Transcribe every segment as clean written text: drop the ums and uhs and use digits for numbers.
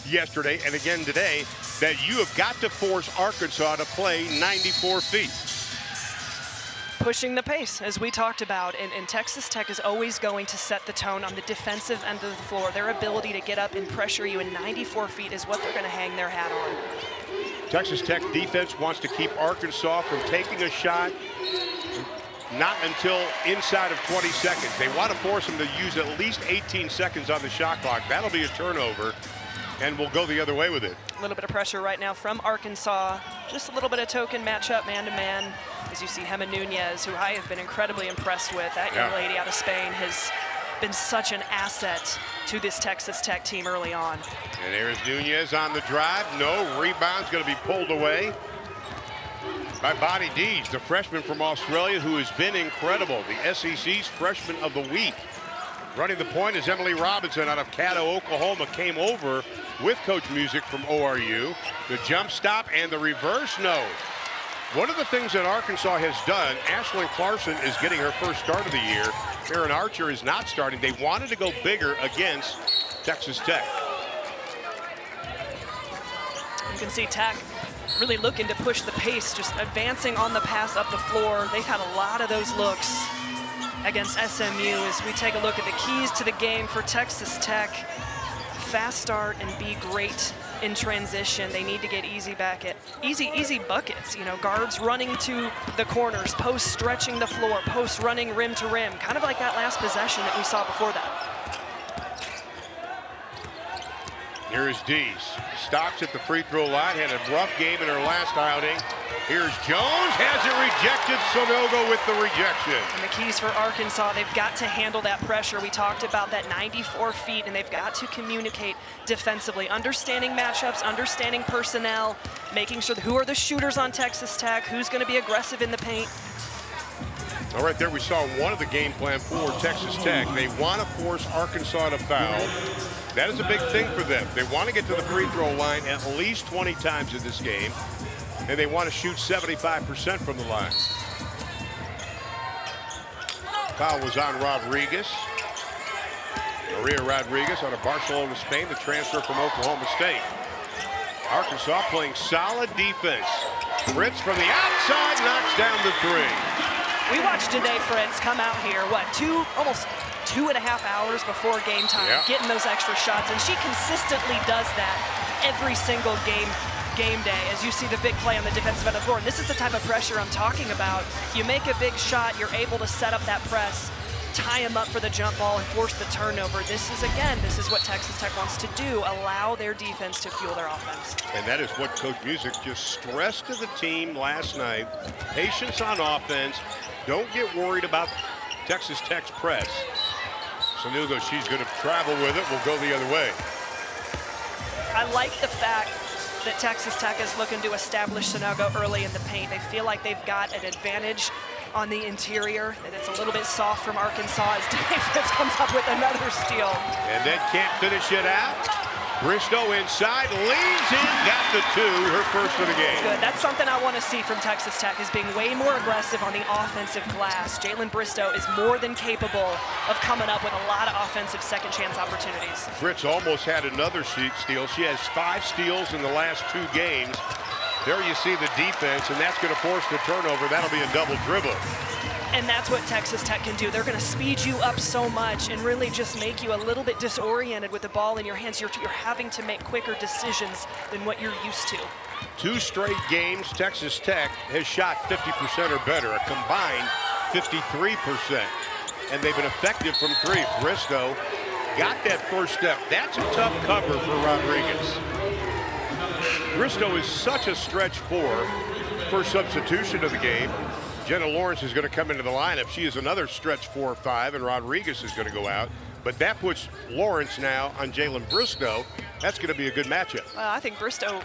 yesterday and again today that you have got to force Arkansas to play 94 feet. Pushing the pace, as we talked about, and Texas Tech is always going to set the tone on the defensive end of the floor. Their ability to get up and pressure you in 94 feet is what they're going to hang their hat on. Texas Tech defense wants to keep Arkansas from taking a shot not until inside of 20 seconds. They want to force them to use at least 18 seconds on the shot clock. That'll be a turnover, and we'll go the other way with it. A little bit of pressure right now from Arkansas. Just a little bit of token matchup, man-to-man. As you see, Gemma Nunez, who I have been incredibly impressed with. That young lady out of Spain has been such an asset to this Texas Tech team early on. And there's Nunez on the drive. No, rebound's going to be pulled away by Bonnie Dees, the freshman from Australia who has been incredible. The SEC's Freshman of the Week. Running the point is Emily Robinson out of Caddo, Oklahoma. Came over with Coach Music from ORU. The jump stop and the reverse no. One of the things that Arkansas has done, Ashlyn Clarkson is getting her first start of the year. Aaron Archer is not starting. They wanted to go bigger against Texas Tech. You can see Tech really looking to push the pace, just advancing on the pass up the floor. They've had a lot of those looks against SMU. As we take a look at the keys to the game for Texas Tech, fast start and be great in transition. They need to get easy buckets. You know, guards running to the corners, post stretching the floor, post running rim to rim, kind of like that last possession that we saw before that. Here is Dees. Stops at the free throw line. Had a rough game in her last outing. Here's Jones. Has it rejected. Sanogo with the rejection. And the keys for Arkansas, they've got to handle that pressure. We talked about that 94 feet, and they've got to communicate defensively. Understanding matchups, understanding personnel, making sure who are the shooters on Texas Tech, who's going to be aggressive in the paint. All right, there we saw one of the game plan for Texas Tech. They want to force Arkansas to foul. That is a big thing for them. They want to get to the free throw line at least 20 times in this game, and they want to shoot 75% from the line. Foul was on Rodriguez. Maria Rodriguez out of Barcelona, Spain, the transfer from Oklahoma State. Arkansas playing solid defense. Fritz from the outside knocks down the three. We watched Janae Fritz come out here, almost 2.5 hours before game time, getting those extra shots, and she consistently does that every single game day. As you see the big play on the defensive end of the floor, and this is the type of pressure I'm talking about. You make a big shot, you're able to set up that press, tie them up for the jump ball, and force the turnover. This is what Texas Tech wants to do, allow their defense to fuel their offense. And that is what Coach Music just stressed to the team last night. Patience on offense. Don't get worried about Texas Tech's press. Sanogo, she's going to travel with it. We'll go the other way. I like the fact that Texas Tech is looking to establish Sanogo early in the paint. They feel like they've got an advantage on the interior, that it's a little bit soft from Arkansas as Dave Fritz comes up with another steal. And then can't finish it out. Bristow inside, leans in, got the two, her first of the game. Good, that's something I want to see from Texas Tech, is being way more aggressive on the offensive glass. Jalen Bristow is more than capable of coming up with a lot of offensive second chance opportunities. Fritz almost had another steal. She has 5 steals in the last 2 games. There you see the defense, and that's going to force the turnover. That'll be a double dribble. And that's what Texas Tech can do. They're going to speed you up so much and really just make you a little bit disoriented with the ball in your hands. You're having to make quicker decisions than what you're used to. 2 straight games, Texas Tech has shot 50% or better, a combined 53%. And they've been effective from 3. Bristow got that first step. That's a tough cover for Rodriguez. Bristow is such a stretch 4 for substitution of the game. Jenna Lawrence is going to come into the lineup. She is another stretch 4 or 5, and Rodriguez is going to go out. But that puts Lawrence now on Jalen Bristow. That's going to be a good matchup. I think Bristow,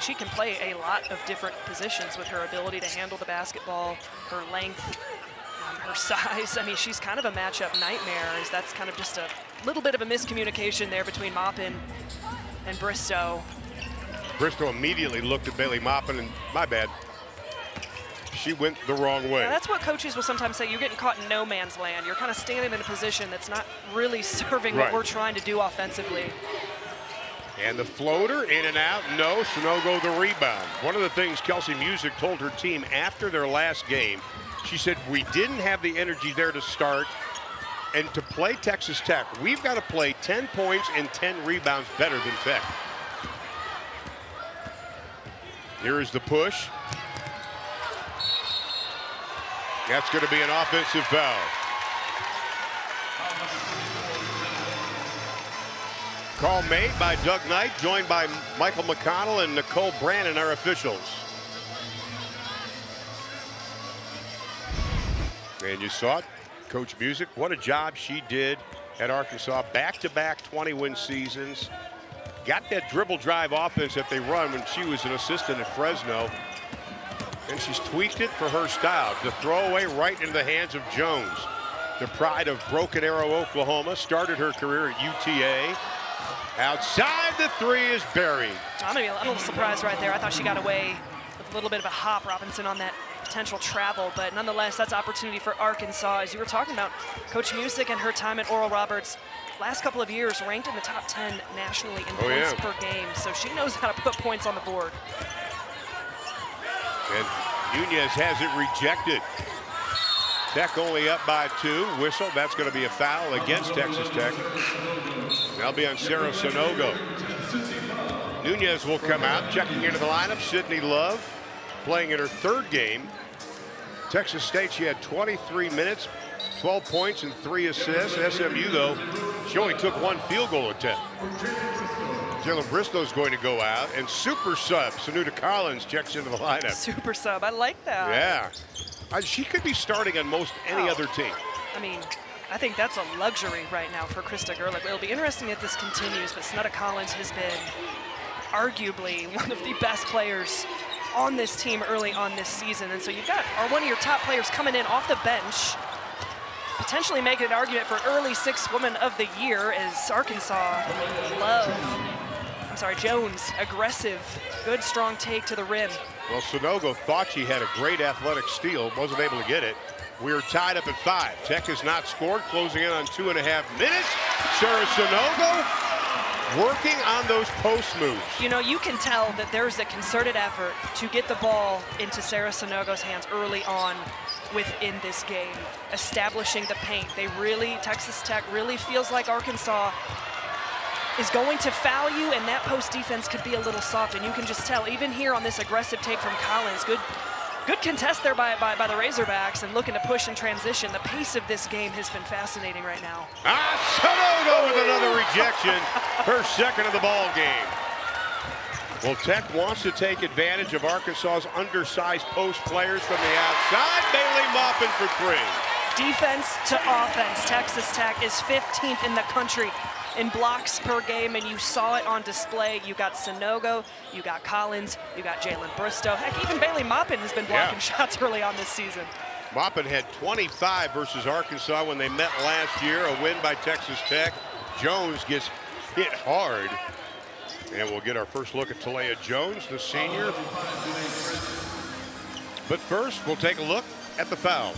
she can play a lot of different positions with her ability to handle the basketball, her length, her size. She's kind of a matchup nightmare, as that's kind of just a little bit of a miscommunication there between Maupin and Bristow. Bristow immediately looked at Bailey Maupin, and my bad. She went the wrong way. Yeah, that's what coaches will sometimes say. You're getting caught in no man's land. You're kind of standing in a position that's not really serving what we're trying to do offensively. And the floater in and out, no, Sanogo the rebound. One of the things Kelsey Music told her team after their last game, she said, we didn't have the energy there to start, and to play Texas Tech, we've got to play 10 points and 10 rebounds better than Tech. Here is the push. That's going to be an offensive foul. Call made by Doug Knight, joined by Michael McConnell and Nicole Brannon, our officials. And you saw it, Coach Music, what a job she did at Arkansas. Back-to-back 20-win seasons. Got that dribble drive offense that they run when she was an assistant at Fresno. And she's tweaked it for her style. The throwaway right into the hands of Jones. The pride of Broken Arrow, Oklahoma. Started her career at UTA. Outside, the three is buried. I'm a little surprised right there. I thought she got away with a little bit of a hop, Robinson, on that potential travel, but nonetheless, that's opportunity for Arkansas. As you were talking about, Coach Music and her time at Oral Roberts, last couple of years ranked in the top 10 nationally in points per game, so she knows how to put points on the board. And Nunez has it rejected. Tech only up by 2. Whistle, that's going to be a foul against Texas Tech. That'll be on Sarah Sanogo. Nunez will come out, checking into the lineup. Sydney Love playing in her 3rd game. Texas State, she had 23 minutes, 12 points and 3 assists. SMU, though, she only took 1 field goal attempt. Jalen Bristow's going to go out, and super sub, Sanuda Collins checks into the lineup. Super sub, I like that. Yeah. She could be starting on most any other team. I mean, I think that's a luxury right now for Krista Gerlich. It'll be interesting if this continues, but Sanuda Collins has been arguably one of the best players on this team early on this season. And so you've got one of your top players coming in off the bench, potentially making an argument for early 6th Woman of the Year as Arkansas Jones, aggressive, good, strong take to the rim. Well, Sanogo thought she had a great athletic steal, wasn't able to get it. We are tied up at 5. Tech has not scored, closing in on 2.5 minutes. Sarah Sanogo working on those post moves. You know, you can tell that there's a concerted effort to get the ball into Sarah Sanogo's hands early on within this game, establishing the paint. Texas Tech really feels like Arkansas is going to foul you, and that post defense could be a little soft, and you can just tell, even here on this aggressive take from Collins, good contest there by the Razorbacks and looking to push and transition. The pace of this game has been fascinating right now. Sanogo with another rejection, her 2nd of the ball game. Well, Tech wants to take advantage of Arkansas's undersized post players from the outside. Bailey Maupin for 3. Defense to offense. Texas Tech is 15th in the country in blocks per game, and you saw it on display. You got Sanogo, you got Collins, you got Jalen Bristow. Heck, even Bailey Maupin has been blocking shots early on this season. Maupin had 25 versus Arkansas when they met last year, a win by Texas Tech. Jones gets hit hard. And we'll get our first look at Talea Jones, the senior. But first, we'll take a look at the foul.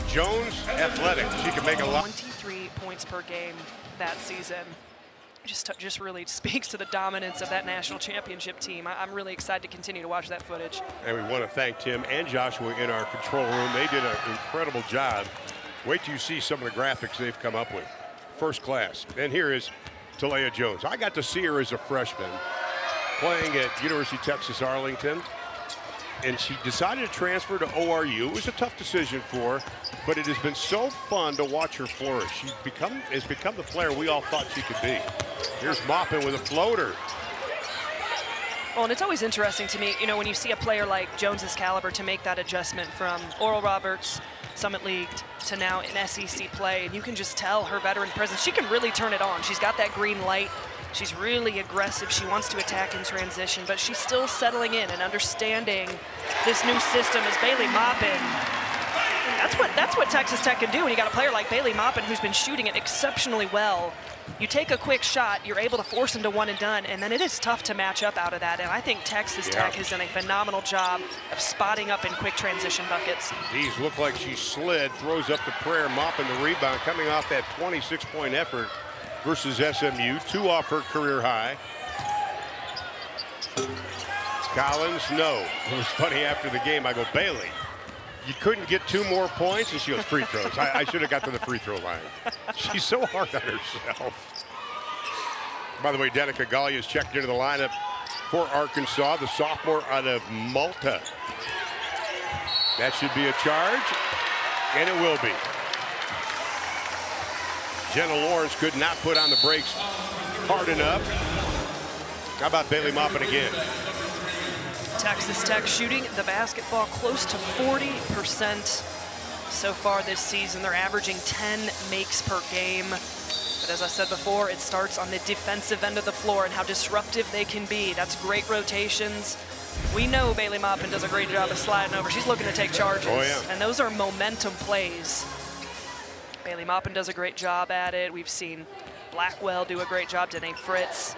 Jones, athletic. She can make a lot. 23 points per game that season. Just really speaks to the dominance of that national championship team. I'm really excited to continue to watch that footage. And we want to thank Tim and Joshua in our control room. They did an incredible job. Wait till you see some of the graphics they've come up with. First class. And here is Talea Jones. I got to see her as a freshman playing at University of Texas Arlington, and she decided to transfer to ORU. It was a tough decision for her, but it has been so fun to watch her flourish. She has become the player we all thought she could be. Here's Maupin with a floater. Well, and it's always interesting to me, you know, when you see a player like Jones's caliber to make that adjustment from Oral Roberts, Summit League, to now in SEC play, and you can just tell her veteran presence. She can really turn it on. She's got that green light. She's really aggressive. She wants to attack in transition, but she's still settling in and understanding this new system as Bailey Maupin. That's what Texas Tech can do when you got a player like Bailey Maupin who's been shooting it exceptionally well. You take a quick shot, you're able to force him to one and done, and then it is tough to match up out of that. And I think Texas Tech has done a phenomenal job of spotting up in quick transition buckets. These look like she slid, throws up the prayer. Maupin the rebound, coming off that 26-point effort versus SMU, 2 off her career high. Collins, no. It was funny after the game, I go, Bailey, you couldn't get 2 more points? And she goes, free throws. I should have got to the free throw line. She's so hard on herself. By the way, Danica Gallia is checked into the lineup for Arkansas, the sophomore out of Malta. That should be a charge, and it will be. Jenna Lawrence could not put on the brakes hard enough. How about Bailey Maupin again? Texas Tech shooting the basketball close to 40% so far this season. They're averaging 10 makes per game. But as I said before, it starts on the defensive end of the floor and how disruptive they can be. That's great rotations. We know Bailey Maupin does a great job of sliding over. She's looking to take charges. Oh, yeah. And those are momentum plays. Bailey Maupin does a great job at it. We've seen Blackwell do a great job, Danae Fritz.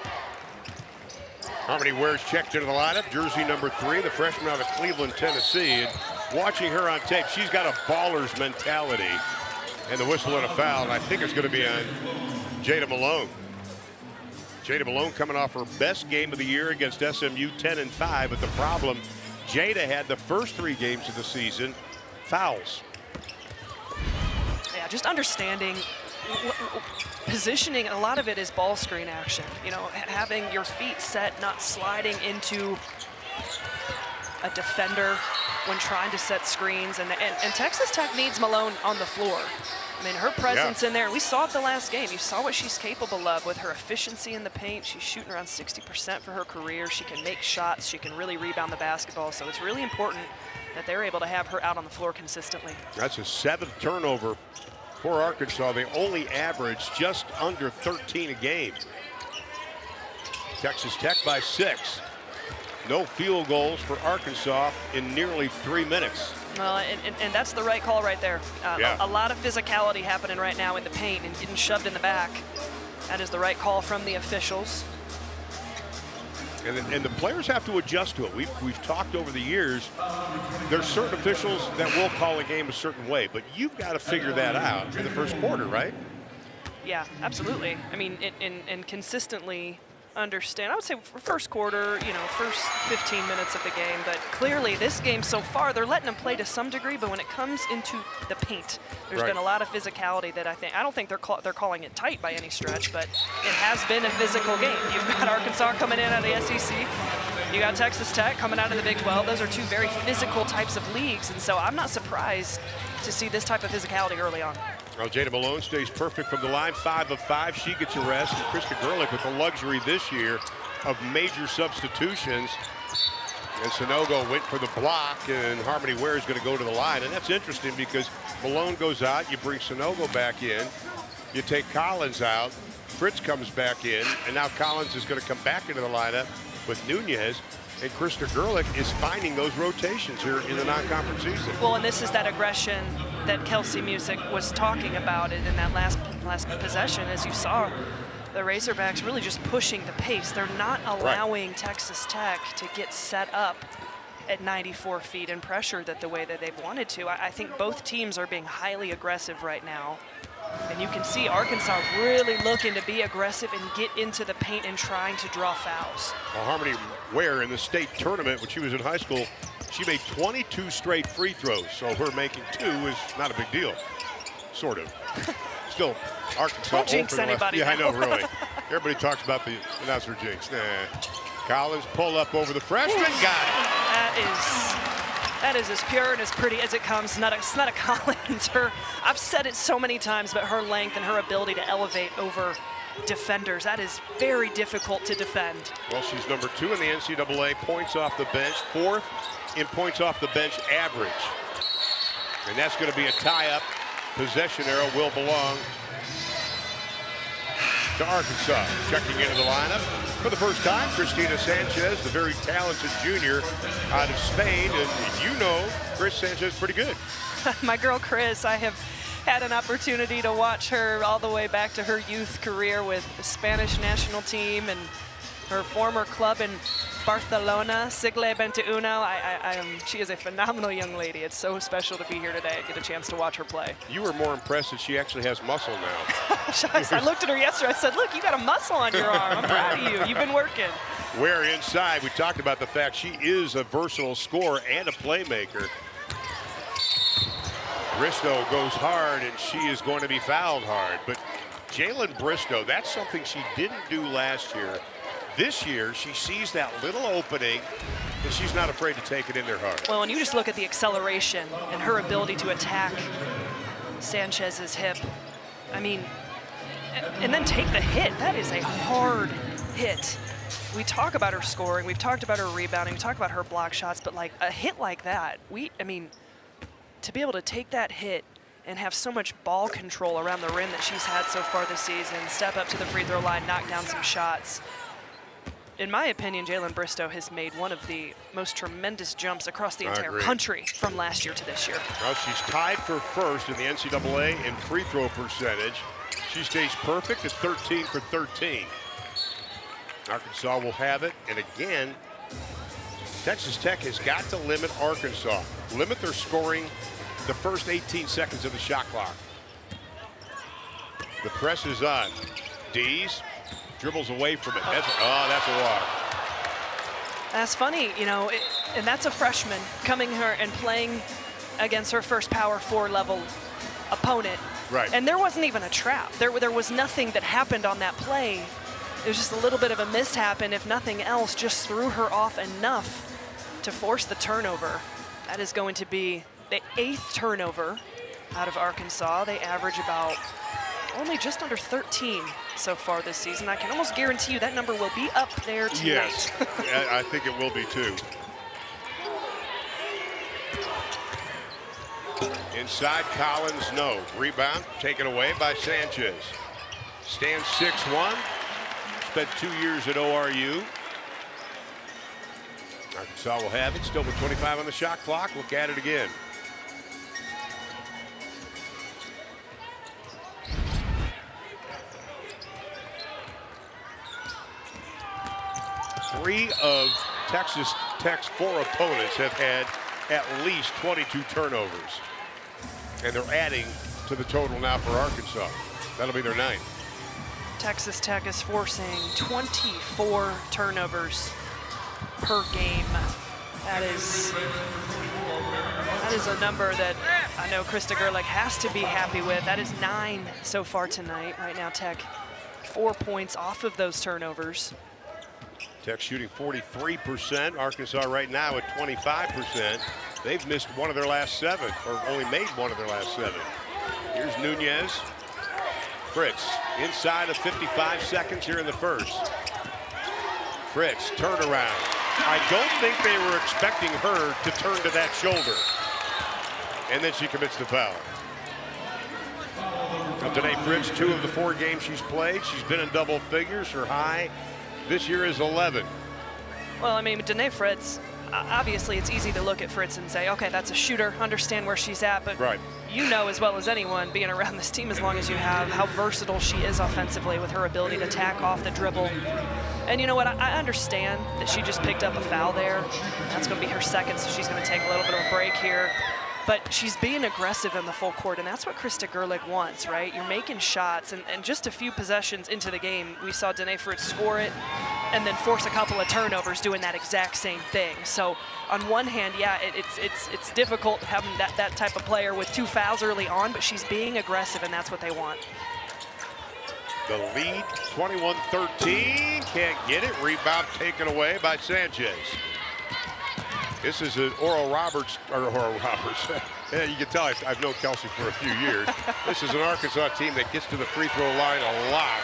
Harmony Ware's checked into the lineup, jersey number 3, the freshman out of Cleveland, Tennessee. And watching her on tape, she's got a baller's mentality. And the whistle and a foul, and I think it's going to be on Jada Malone. Jada Malone coming off her best game of the year against SMU, 10-5. But the problem, Jada had the first 3 games of the season fouls. Yeah, just understanding positioning. A lot of it is ball screen action. You know, having your feet set, not sliding into a defender when trying to set screens. And Texas Tech needs Malone on the floor. I mean, her presence in there, we saw it the last game. You saw what she's capable of with her efficiency in the paint. She's shooting around 60% for her career. She can make shots. She can really rebound the basketball. So it's really important that they're able to have her out on the floor consistently. That's a 7th turnover for Arkansas. They only average just under 13 a game. Texas Tech by 6. No field goals for Arkansas in nearly 3 minutes. Well, and that's the right call right there. A lot of physicality happening right now in the paint and getting shoved in the back. That is the right call from the officials. And the players have to adjust to it. We've talked over the years, there's certain officials that will call a game a certain way, but you've got to figure that out in the first quarter, right? Yeah, absolutely. I mean, and consistently understand. I would say for first quarter, you know, first 15 minutes of the game, but clearly this game so far, they're letting them play to some degree, but when it comes into the paint, there's been a lot of physicality that I don't think they're calling it tight by any stretch, but it has been a physical game. You've got Arkansas coming in out of the SEC. You got Texas Tech coming out of the Big 12. Those are 2 very physical types of leagues, and so I'm not surprised to see this type of physicality early on. Well, Jada Malone stays perfect from the line, 5 of 5. She gets a rest. And Krista Gerlich with the luxury this year of major substitutions. And Sanogo went for the block, and Harmony Ware is going to go to the line. And that's interesting because Malone goes out, you bring Sanogo back in, you take Collins out, Fritz comes back in, and now Collins is going to come back into the lineup with Nunez. And Krista Gerlich is finding those rotations here in the non-conference season. Well, and this is that aggression that Kelsey Music was talking about in that last possession. As you saw, the Razorbacks really just pushing the pace. They're not allowing Texas Tech to get set up at 94 feet and pressure that the way that they've wanted to. I think both teams are being highly aggressive right now. And you can see Arkansas really looking to be aggressive and get into the paint and trying to draw fouls. Well, Harmony Ware in the state tournament when she was in high school, she made 22 straight free throws. So her making 2 is not a big deal, sort of. Still, Arkansas. Don't jinx anybody. Yeah, I know, really. Everybody talks about the announcer jinx. Nah. Collins pull up over the freshman, got it. That is as pure and as pretty as it comes. It's not a Collins. I've said it so many times, but her length and her ability to elevate over defenders, that is very difficult to defend. Well, she's number 2 in the NCAA points off the bench, 4th in points off the bench average. And that's going to be a tie-up. Possession arrow will belong to Arkansas. Checking into the lineup for the first time, Cristina Sanchez, the very talented junior out of Spain. And you know Chris Sanchez pretty good. My girl Chris, I have had an opportunity to watch her all the way back to her youth career with the Spanish national team and her former club in Barcelona, Sigle Bentuuno. She is a phenomenal young lady. It's so special to be here today and get a chance to watch her play. You were more impressed that she actually has muscle now. I looked at her yesterday. I said, look, you got a muscle on your arm. I'm proud of you. You've been working. Where inside, we talked about the fact she is a versatile scorer and a playmaker. Bristow goes hard, and she is going to be fouled hard. But Jalen Bristow, that's something she didn't do last year. This year, she sees that little opening, and she's not afraid to take it in there hard. Well, and you just look at the acceleration and her ability to attack Sanchez's hip. I mean, and then take the hit. That is a hard hit. We talk about her scoring, we've talked about her rebounding, we talk about her block shots, but like a hit like that, I mean, to be able to take that hit and have so much ball control around the rim that she's had so far this season, step up to the free throw line, knock down some shots. In my opinion, Jalen Bristow has made one of the most tremendous jumps across the entire country from last year to this year. Well, she's tied for first in the NCAA in free throw percentage. She stays perfect at 13 for 13. Arkansas will have it, and again, Texas Tech has got to limit Arkansas. Limit their scoring the first 18 seconds of the shot clock. The press is on. Dees dribbles away from it. That's a walk. That's funny, you know, and that's a freshman coming here and playing against her first Power 4 level opponent. Right. And there wasn't even a trap. There was nothing that happened on that play. It was just a little bit of a mishap, and if nothing else, just threw her off enough to force the turnover. That is going to be the 8th turnover out of Arkansas. They average about only just under 13 so far this season. I can almost guarantee you that number will be up there tonight. Yes, I think it will be too. Inside Collins, no. Rebound taken away by Sanchez. Stands 6'1". Spent 2 years at ORU. Arkansas will have it. Still with 25 on the shot clock. Look at it again. Three of Texas Tech's 4 opponents have had at least 22 turnovers. And they're adding to the total now for Arkansas. That'll be their 9th. Texas Tech is forcing 24 turnovers per game. That is a number that I know Krista Gerlich has to be happy with. That is 9 so far tonight. Right now, Tech 4 points off of those turnovers. Tech shooting 43%. Arkansas right now at 25%. They've missed one of their last 7, or only made one of their last 7. Here's Nunez. Fritz inside of 55 seconds here in the first. Fritz, turnaround. I don't think they were expecting her to turn to that shoulder. And then she commits the foul. Now, Danae Fritz, 2 of the 4 games she's played. She's been in double figures. Her high this year is 11. Well, I mean, Danae Fritz, obviously it's easy to look at Fritz and say, okay, that's a shooter, understand where she's at, but right. You know as well as anyone, being around this team as long as you have, how versatile she is offensively with her ability to tack off the dribble. And you know what, I understand that she just picked up a foul there. That's going to be her 2nd, so she's going to take a little bit of a break here. But she's being aggressive in the full court, and that's what Krista Gerlich wants, right? You're making shots, and just a few possessions into the game, we saw Danae Fritz score it and then force a couple of turnovers doing that exact same thing. So on one hand, yeah, it's difficult having that type of player with 2 fouls early on, but she's being aggressive, and that's what they want. The lead, 21-13, can't get it. Rebound taken away by Sanchez. This is an Oral Roberts. Yeah, you can tell I've known Kelsey for a few years. This is an Arkansas team that gets to the free throw line a lot.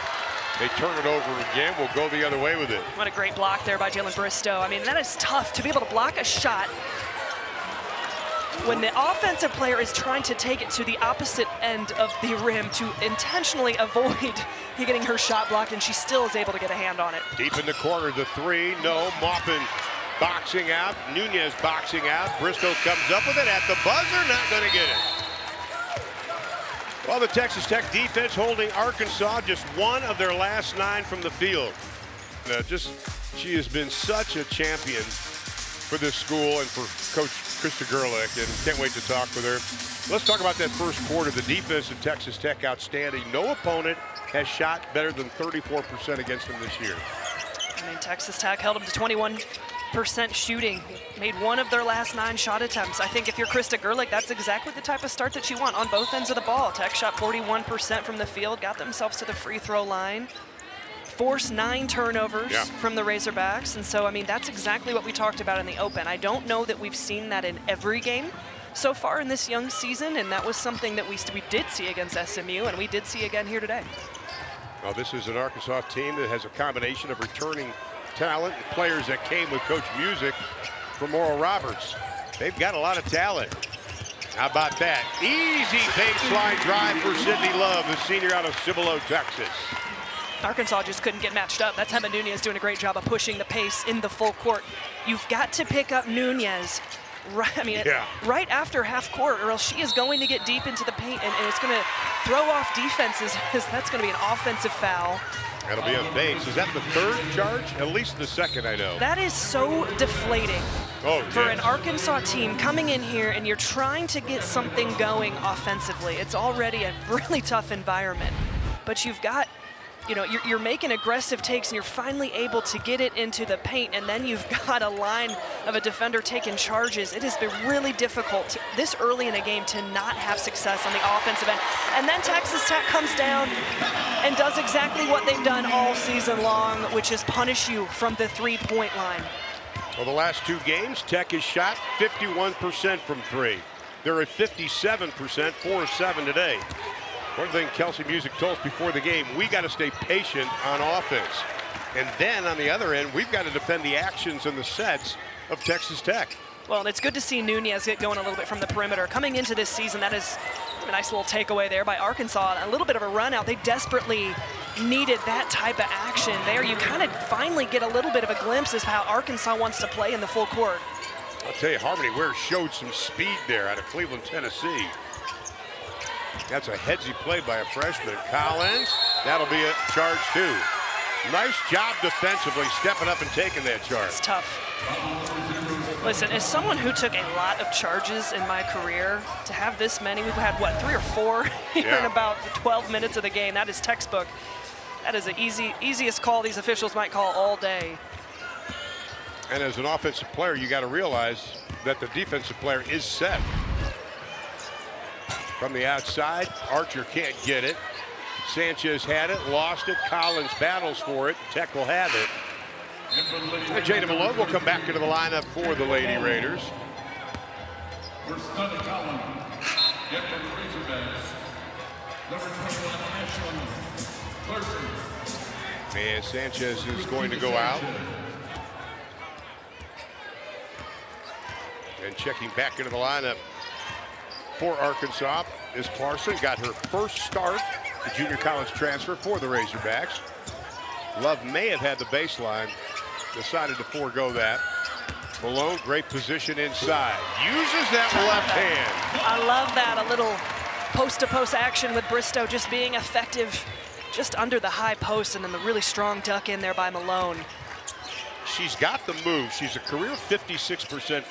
They turn it over again. We'll go the other way with it. What a great block there by Jalen Bristow. I mean, that is tough to be able to block a shot when the offensive player is trying to take it to the opposite end of the rim to intentionally avoid getting her shot blocked, and she still is able to get a hand on it. Deep in the corner, the 3, no. Maupin boxing out. Nunez boxing out. Bristow comes up with it at the buzzer, not going to get it. Well, the Texas Tech defense holding Arkansas just 1 of their last 9 from the field. Just She has been such a champion for this school and for Coach Krista Gerlich, and can't wait to talk with her. Let's talk about that first quarter. The defense of Texas Tech outstanding. No opponent has shot better than 34% against them this year. I mean, Texas Tech held them to 21% shooting, made one of their last 9 shot attempts. I think if you're Krista Gerlich, that's exactly the type of start that you want on both ends of the ball. Tech shot 41% from the field, got themselves to the free throw line, forced 9 turnovers from the Razorbacks. And so, I mean, that's exactly what we talked about in the Open. I don't know that we've seen that in every game so far in this young season, and that was something that we did see against SMU, and we did see again here today. Well, this is an Arkansas team that has a combination of returning talent and players that came with Coach Music from Oral Roberts. They've got a lot of talent. How about that? Easy baseline drive for Sydney Love, the senior out of Cibolo, Texas. Arkansas just couldn't get matched up. That's Emma Nunez doing a great job of pushing the pace in the full court. You've got to pick up Nunez right after half court, or else she is going to get deep into the paint, and it's going to throw off defenses. That's going to be an offensive foul. That'll be on base. Is that the 3rd charge? At least the 2nd, I know. That is so deflating for an Arkansas team coming in here, and you're trying to get something going offensively. It's already a really tough environment, but you've got, you're making aggressive takes, and you're finally able to get it into the paint, and then you've got a line of a defender taking charges. It has been really difficult this early in a game to not have success on the offensive end. And then Texas Tech comes down and does exactly what they've done all season long, which is punish you from the 3-point line. Well, the last 2 games, Tech has shot 51% from 3. They're at 57%, 4 of 7 today. One thing Kelsey Music told us before the game, we got to stay patient on offense. And then on the other end, we've got to defend the actions and the sets of Texas Tech. Well, and it's good to see Nunez get going a little bit from the perimeter. Coming into this season, that is a nice little takeaway there by Arkansas. A little bit of a run out. They desperately needed that type of action there. You kind of finally get a little bit of a glimpse of how Arkansas wants to play in the full court. I'll tell you, Harmony Ware showed some speed there out of Cleveland, Tennessee. That's a headsy play by a freshman. Collins, that'll be a charge too. Nice job defensively, stepping up and taking that charge. It's tough. Listen, as someone who took a lot of charges in my career, to have this many, we've had, what, 3 or 4 here in about 12 minutes of the game. That is textbook. That is the easiest call these officials might call all day. And as an offensive player, you got to realize that the defensive player is set. From the outside, Archer can't get it. Sanchez had it, lost it. Collins battles for it. Tech will have it. And Jada Malone will come back into the lineup for the Lady Raiders. And Sanchez is going to go out. And checking back into the lineup for Arkansas is Parson. Got her first start, the junior college transfer for the Razorbacks. Love may have had the baseline, decided to forego that. Malone, great position inside. Uses that left hand. I love that, a little post-to-post action with Bristow just being effective just under the high post, and then the really strong duck in there by Malone. She's got the move. She's a career 56%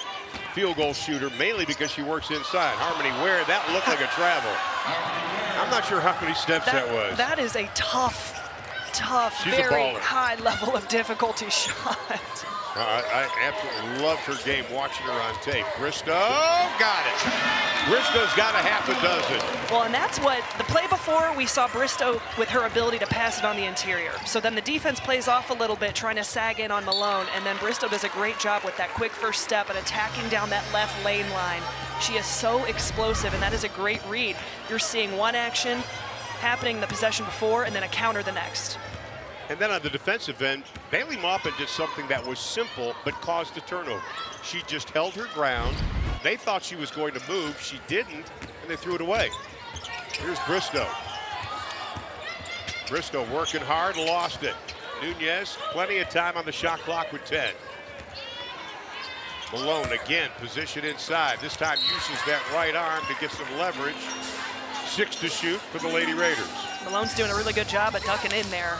field goal shooter, mainly because she works inside. Harmony Ware, that looked like a travel. I'm not sure how many steps that was. That is a tough, very high level of difficulty shot. I absolutely loved her game watching her on tape. Bristow got it. Bristow's got a half a dozen. Well, and that's what the play before, we saw Bristow with her ability to pass it on the interior. So then the defense plays off a little bit, trying to sag in on Malone, and then Bristow does a great job with that quick first step and attacking down that left lane line. She is so explosive, and that is a great read. You're seeing one action happening the possession before, and then a counter the next. And then on the defensive end, Bailey Maupin did something that was simple but caused a turnover. She just held her ground. They thought she was going to move. She didn't, and they threw it away. Here's Bristow. Bristow working hard, lost it. Nunez, plenty of time on the shot clock with 10. Malone again, position inside. This time uses that right arm to get some leverage. 6 to shoot for the Lady Raiders. Malone's doing a really good job at ducking in there.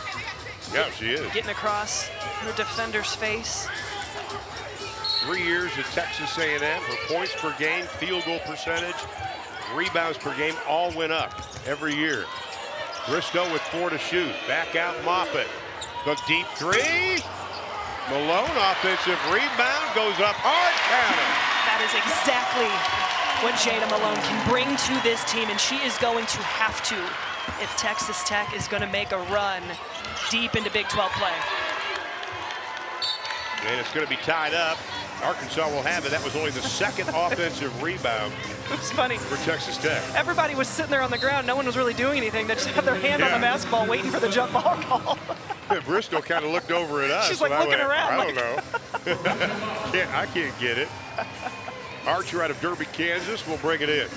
Yeah, she is. Getting across her defender's face. 3 years at Texas A&M. Her points per game, field goal percentage, rebounds per game all went up every year. Bristow with 4 to shoot. Back out Moffitt. The deep three. Malone offensive rebound goes up hard. Counter. That is exactly what Jada Malone can bring to this team, and she is going to have to if Texas Tech is going to make a run deep into Big 12 play. And it's going to be tied up. Arkansas will have it. That was only the second offensive rebound It's funny. for Texas Tech. Everybody was sitting there on the ground. No one was really doing anything. They just had their hand on the basketball waiting for the jump ball call. Bristow kind of looked over at us. She's like looking around. I don't know. I can't get it. Archer out of Derby, Kansas will bring it in.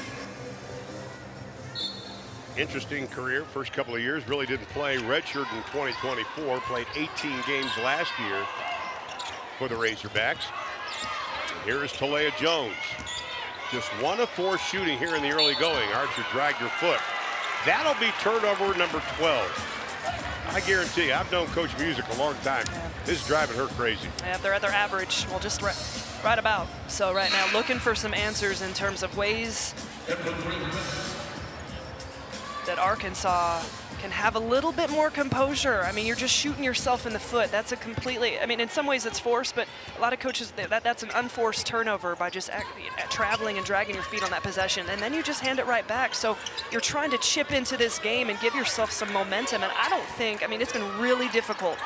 Interesting career. First couple of years, really didn't play. Redshirt in 2024. Played 18 games last year for the Razorbacks. And here is Talea Jones. Just 1 of 4 shooting here in the early going. Archer dragged her foot. That'll be turnover number 12. I guarantee you, I've known Coach Music a long time. This is driving her crazy. Yeah, they're at their average. Well, just right about. So right now, looking for some answers in terms of ways that Arkansas can have a little bit more composure. I mean, you're just shooting yourself in the foot. That's a completely, I mean, in some ways it's forced, but a lot of coaches, that's an unforced turnover by just traveling and dragging your feet on that possession, and then you just hand it right back. So you're trying to chip into this game and give yourself some momentum, and I don't think, I mean, it's been really difficult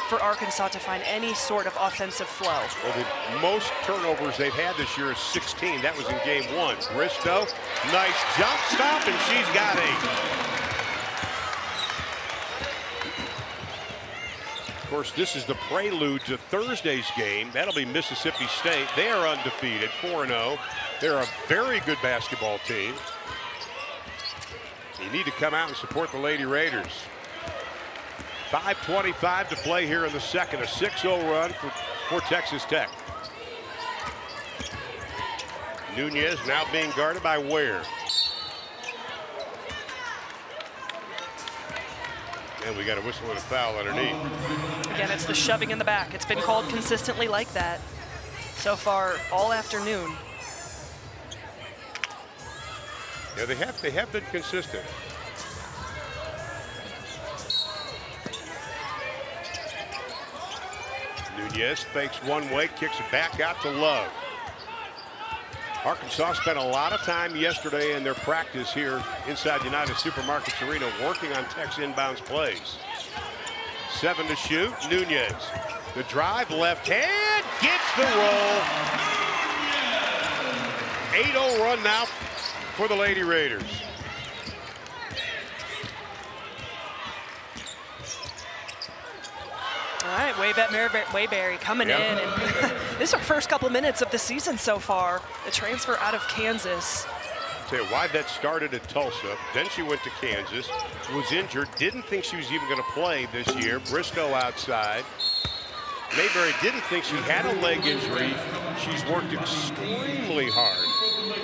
for Arkansas to find any sort of offensive flow. Well, the most turnovers they've had this year is 16. That was in game 1. Bristow, nice jump stop, and she's got 8. Of course, this is the prelude to Thursday's game. That'll be Mississippi State. They are undefeated, 4-0. They're a very good basketball team. You need to come out and support the Lady Raiders. 5:25 to play here in the second. A 6-0 run for Texas Tech. Nunez now being guarded by Ware. And we got a whistle and a foul underneath. Again, it's the shoving in the back. It's been called consistently like that so far all afternoon. Yeah, they have been consistent. Nunez fakes one way, kicks it back out to Love. Arkansas spent a lot of time yesterday in their practice here inside United Supermarkets Arena working on Tech's inbounds plays. 7 to shoot. Nunez. The drive, left hand, gets the roll. 8-0 run now for the Lady Raiders. All right, Wayberry coming in. And this is our first couple minutes of the season so far. The transfer out of Kansas. I'll tell you why that started at Tulsa. Then she went to Kansas, was injured, didn't think she was even going to play this year. Bristow outside. Mayberry didn't think she had a leg injury. She's worked extremely hard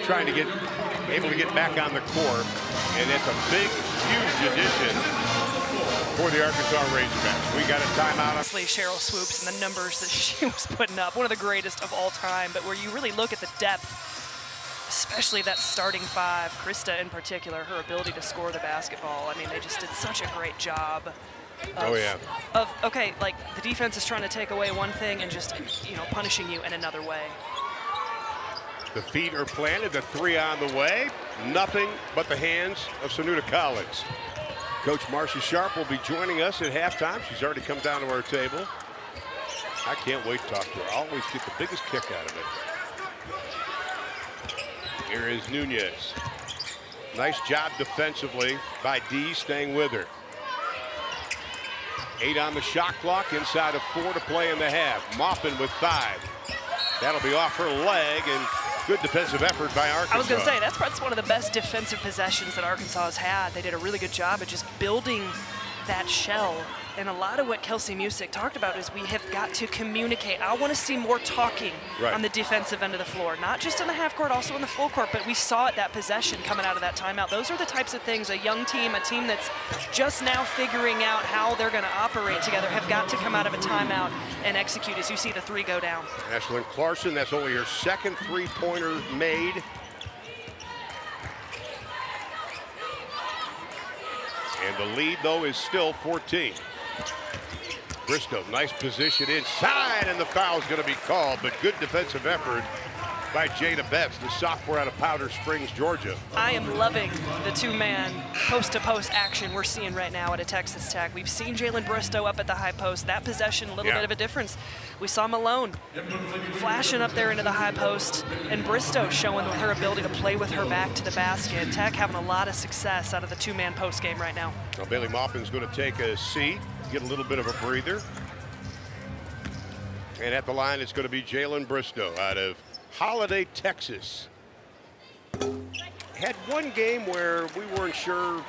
trying to get able to get back on the court. And it's a big, huge addition for the Arkansas Razorbacks. We got a timeout. Honestly, Cheryl Swoops and the numbers that she was putting up, one of the greatest of all time, but where you really look at the depth, especially that starting 5, Krista in particular, her ability to score the basketball. I mean, they just did such a great job. Okay, like the defense is trying to take away one thing and just, punishing you in another way. The feet are planted, the 3 on the way. Nothing but the hands of Sanuda Collins. Coach Marcia Sharp will be joining us at halftime. She's already come down to our table. I can't wait to talk to her. I always get the biggest kick out of it. Here is Nunez. Nice job defensively by D, staying with her. 8 on the shot clock, inside of 4 to play in the half. Maupin with 5. That'll be off her leg, and good defensive effort by Arkansas. I was going to say, that's one of the best defensive possessions that Arkansas has had. They did a really good job of just building that shell. And a lot of what Kelsey Music talked about is we have got to communicate. I want to see more talking on the defensive end of the floor, not just in the half court, also in the full court. But we saw it, that possession coming out of that timeout. Those are the types of things a young team, a team that's just now figuring out how they're going to operate together, have got to come out of a timeout and execute as you see the three go down. Ashlyn Clarkson, that's only her second three-pointer made. And the lead, though, is still 14. Bristow, nice position inside, and the foul is going to be called, but good defensive effort by Jada Betts, the sophomore out of Powder Springs, Georgia. I am loving the two-man post-to-post action we're seeing right now at a Texas Tech. We've seen Jalen Bristow up at the high post. That possession, a little bit of a difference. We saw Malone flashing up there into the high post, and Bristow showing her ability to play with her back to the basket. Tech having a lot of success out of the two-man post game right now. Now Bailey Maupin's going to take a seat, get a little bit of a breather. And at the line, it's going to be Jalen Bristow out of Holiday, Texas. Had one game where we weren't sure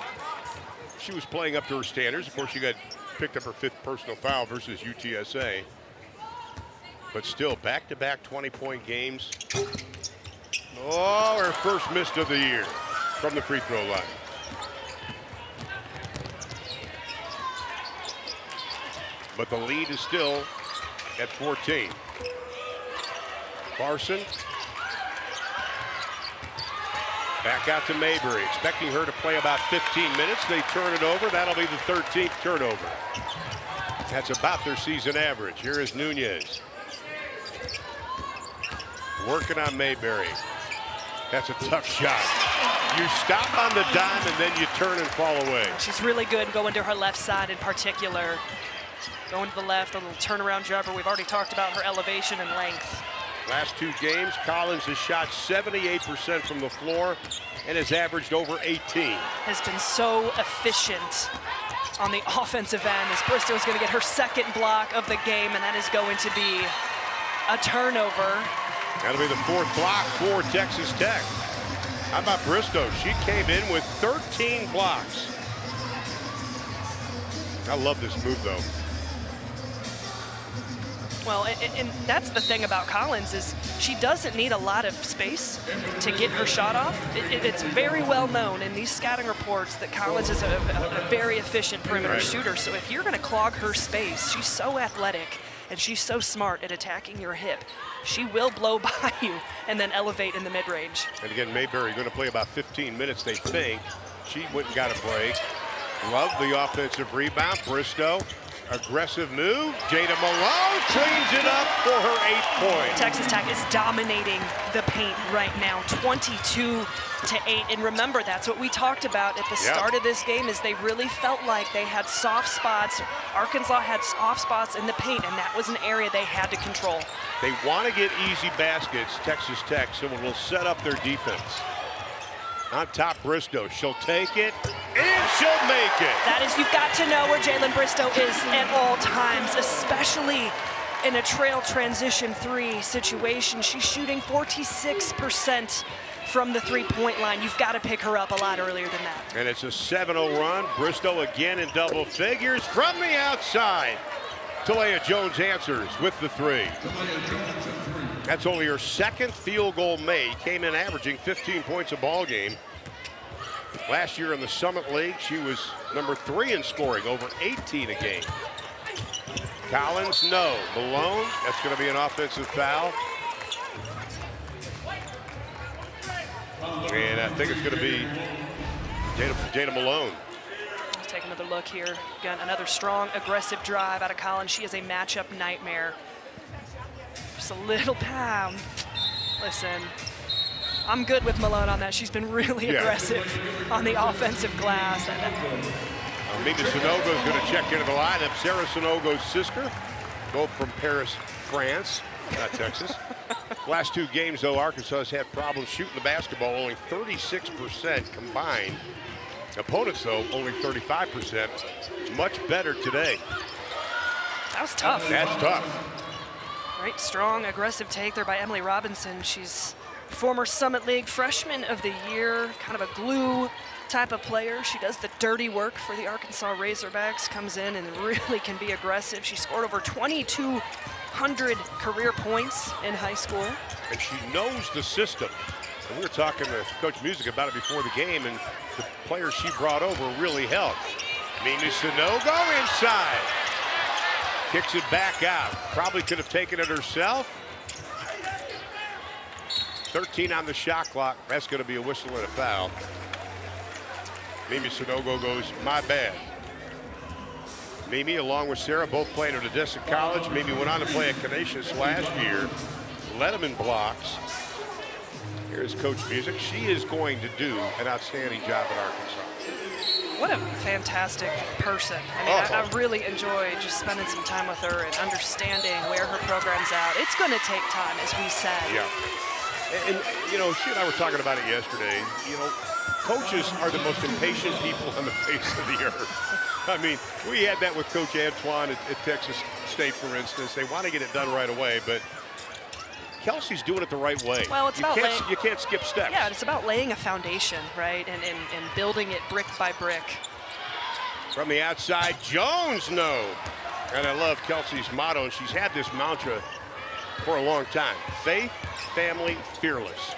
she was playing up to her standards. Of course, she got picked up her 5th personal foul versus UTSA. But still, back-to-back 20-point games. Oh, her first miss of the year from the free throw line. But the lead is still at 14. Carson. Back out to Mayberry, expecting her to play about 15 minutes. They turn it over. That'll be the 13th turnover. That's about their season average. Here is Nunez. Working on Mayberry. That's a tough shot. You stop on the dime and then you turn and fall away. She's really good going to her left side in particular. Going to the left, a little turnaround jumper. We've already talked about her elevation and length. Last 2 games, Collins has shot 78% from the floor and has averaged over 18. Has been so efficient on the offensive end as Bristow is going to get her second block of the game, and that is going to be a turnover. That'll be the 4th block for Texas Tech. How about Bristow? She came in with 13 blocks. I love this move, though. Well, and that's the thing about Collins is she doesn't need a lot of space to get her shot off. It's very well known in these scouting reports that Collins is a very efficient perimeter shooter. So if you're going to clog her space, she's so athletic and she's so smart at attacking your hip. She will blow by you and then elevate in the mid-range. And again, Mayberry going to play about 15 minutes, they think. She went and got a break. Love the offensive rebound. Bristow. Aggressive move. Jada Malone cleans it up for her 8th point. Texas Tech is dominating the paint right now, 22-8. And remember, that's what we talked about at the start of this game is they really felt like they had soft spots. Arkansas had soft spots in the paint, and that was an area they had to control. They want to get easy baskets, Texas Tech, so it will set up their defense. On top, Bristow. She'll take it, and she'll make it. That is, you've got to know where Jalen Bristow is at all times, especially in a trail transition 3 situation. She's shooting 46% from the three-point line. You've got to pick her up a lot earlier than that. And it's a 7-0 run. Bristow again in double figures from the outside. Talia Jones answers with the 3. That's only her 2nd field goal made. Came in averaging 15 points a ball game. Last year in the Summit League, she was number 3 in scoring, over 18 a game. Collins, no. Malone, that's going to be an offensive foul. And I think it's going to be Jada Malone. Let's take another look here. Again, another strong, aggressive drive out of Collins. She is a matchup nightmare. Just a little pound. Listen, I'm good with Malone on that. She's been really aggressive on the offensive glass. Amina Sanogo is going to check into the lineup. Sarah Sanogo's sister, both from Paris, France, not Texas. Last 2 games, though, Arkansas has had problems shooting the basketball, only 36% combined. Opponents, though, only 35%. Much better today. That was tough. That's tough. Right, strong, aggressive take there by Emily Robinson. She's former Summit League Freshman of the Year, kind of a glue type of player. She does the dirty work for the Arkansas Razorbacks, comes in and really can be aggressive. She scored over 2,200 career points in high school. And she knows the system. And we were talking to Coach Music about it before the game, and the players she brought over really helped. Mimi Sanogo inside. Kicks it back out. Probably could have taken it herself. 13 on the shot clock. That's going to be a whistle and a foul. Mimi Sanogo goes, my bad. Mimi, along with Sarah, both playing at Odessa College. Mimi went on to play at Canisius last year. Led them in blocks. Here's Coach Music. She is going to do an outstanding job at Arkansas. What a fantastic person. I mean, I really enjoy just spending some time with her and understanding where her program's at. It's going to take time, as we said. Yeah. And, you know, she and I were talking about it yesterday. You know, coaches are the most impatient people on the face of the earth. I mean, we had that with Coach Antoine at Texas State, for instance. They want to get it done right away, but Kelsey's doing it the right way. Well, it's about you can't skip steps. Yeah, it's about laying a foundation, right, and building it brick by brick. From the outside, Jones, no. And I love Kelsey's motto, and she's had this mantra for a long time. Faith, family, fearless.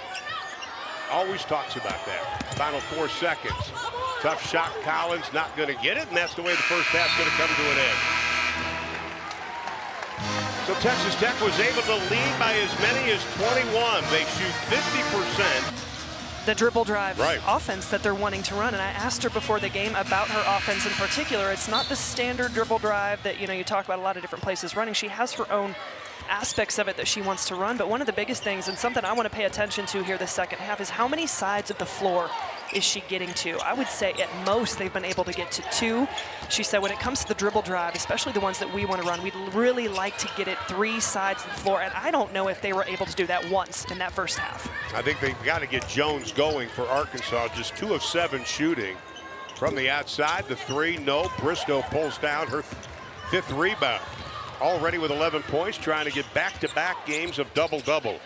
Always talks about that. Final 4 seconds. Tough shot, Collins not going to get it, and that's the way the first half's going to come to an end. So Texas Tech was able to lead by as many as 21. They shoot 50%. The dribble drive offense that they're wanting to run. And I asked her before the game about her offense in particular. It's not the standard dribble drive that, you know, you talk about a lot of different places running. She has her own aspects of it that she wants to run. But one of the biggest things, and something I want to pay attention to here this second half, is how many sides of the floor is she getting to? I would say at most they've been able to get to 2. She said when it comes to the dribble drive, especially the ones that we want to run, we'd really like to get it 3 sides of the floor. And I don't know if they were able to do that once in that first half. I think they've got to get Jones going for Arkansas. Just 2 of 7 shooting. From the outside, the 3, no. Bristow pulls down her 5th rebound. Already with 11 points, trying to get back-to-back games of double-double.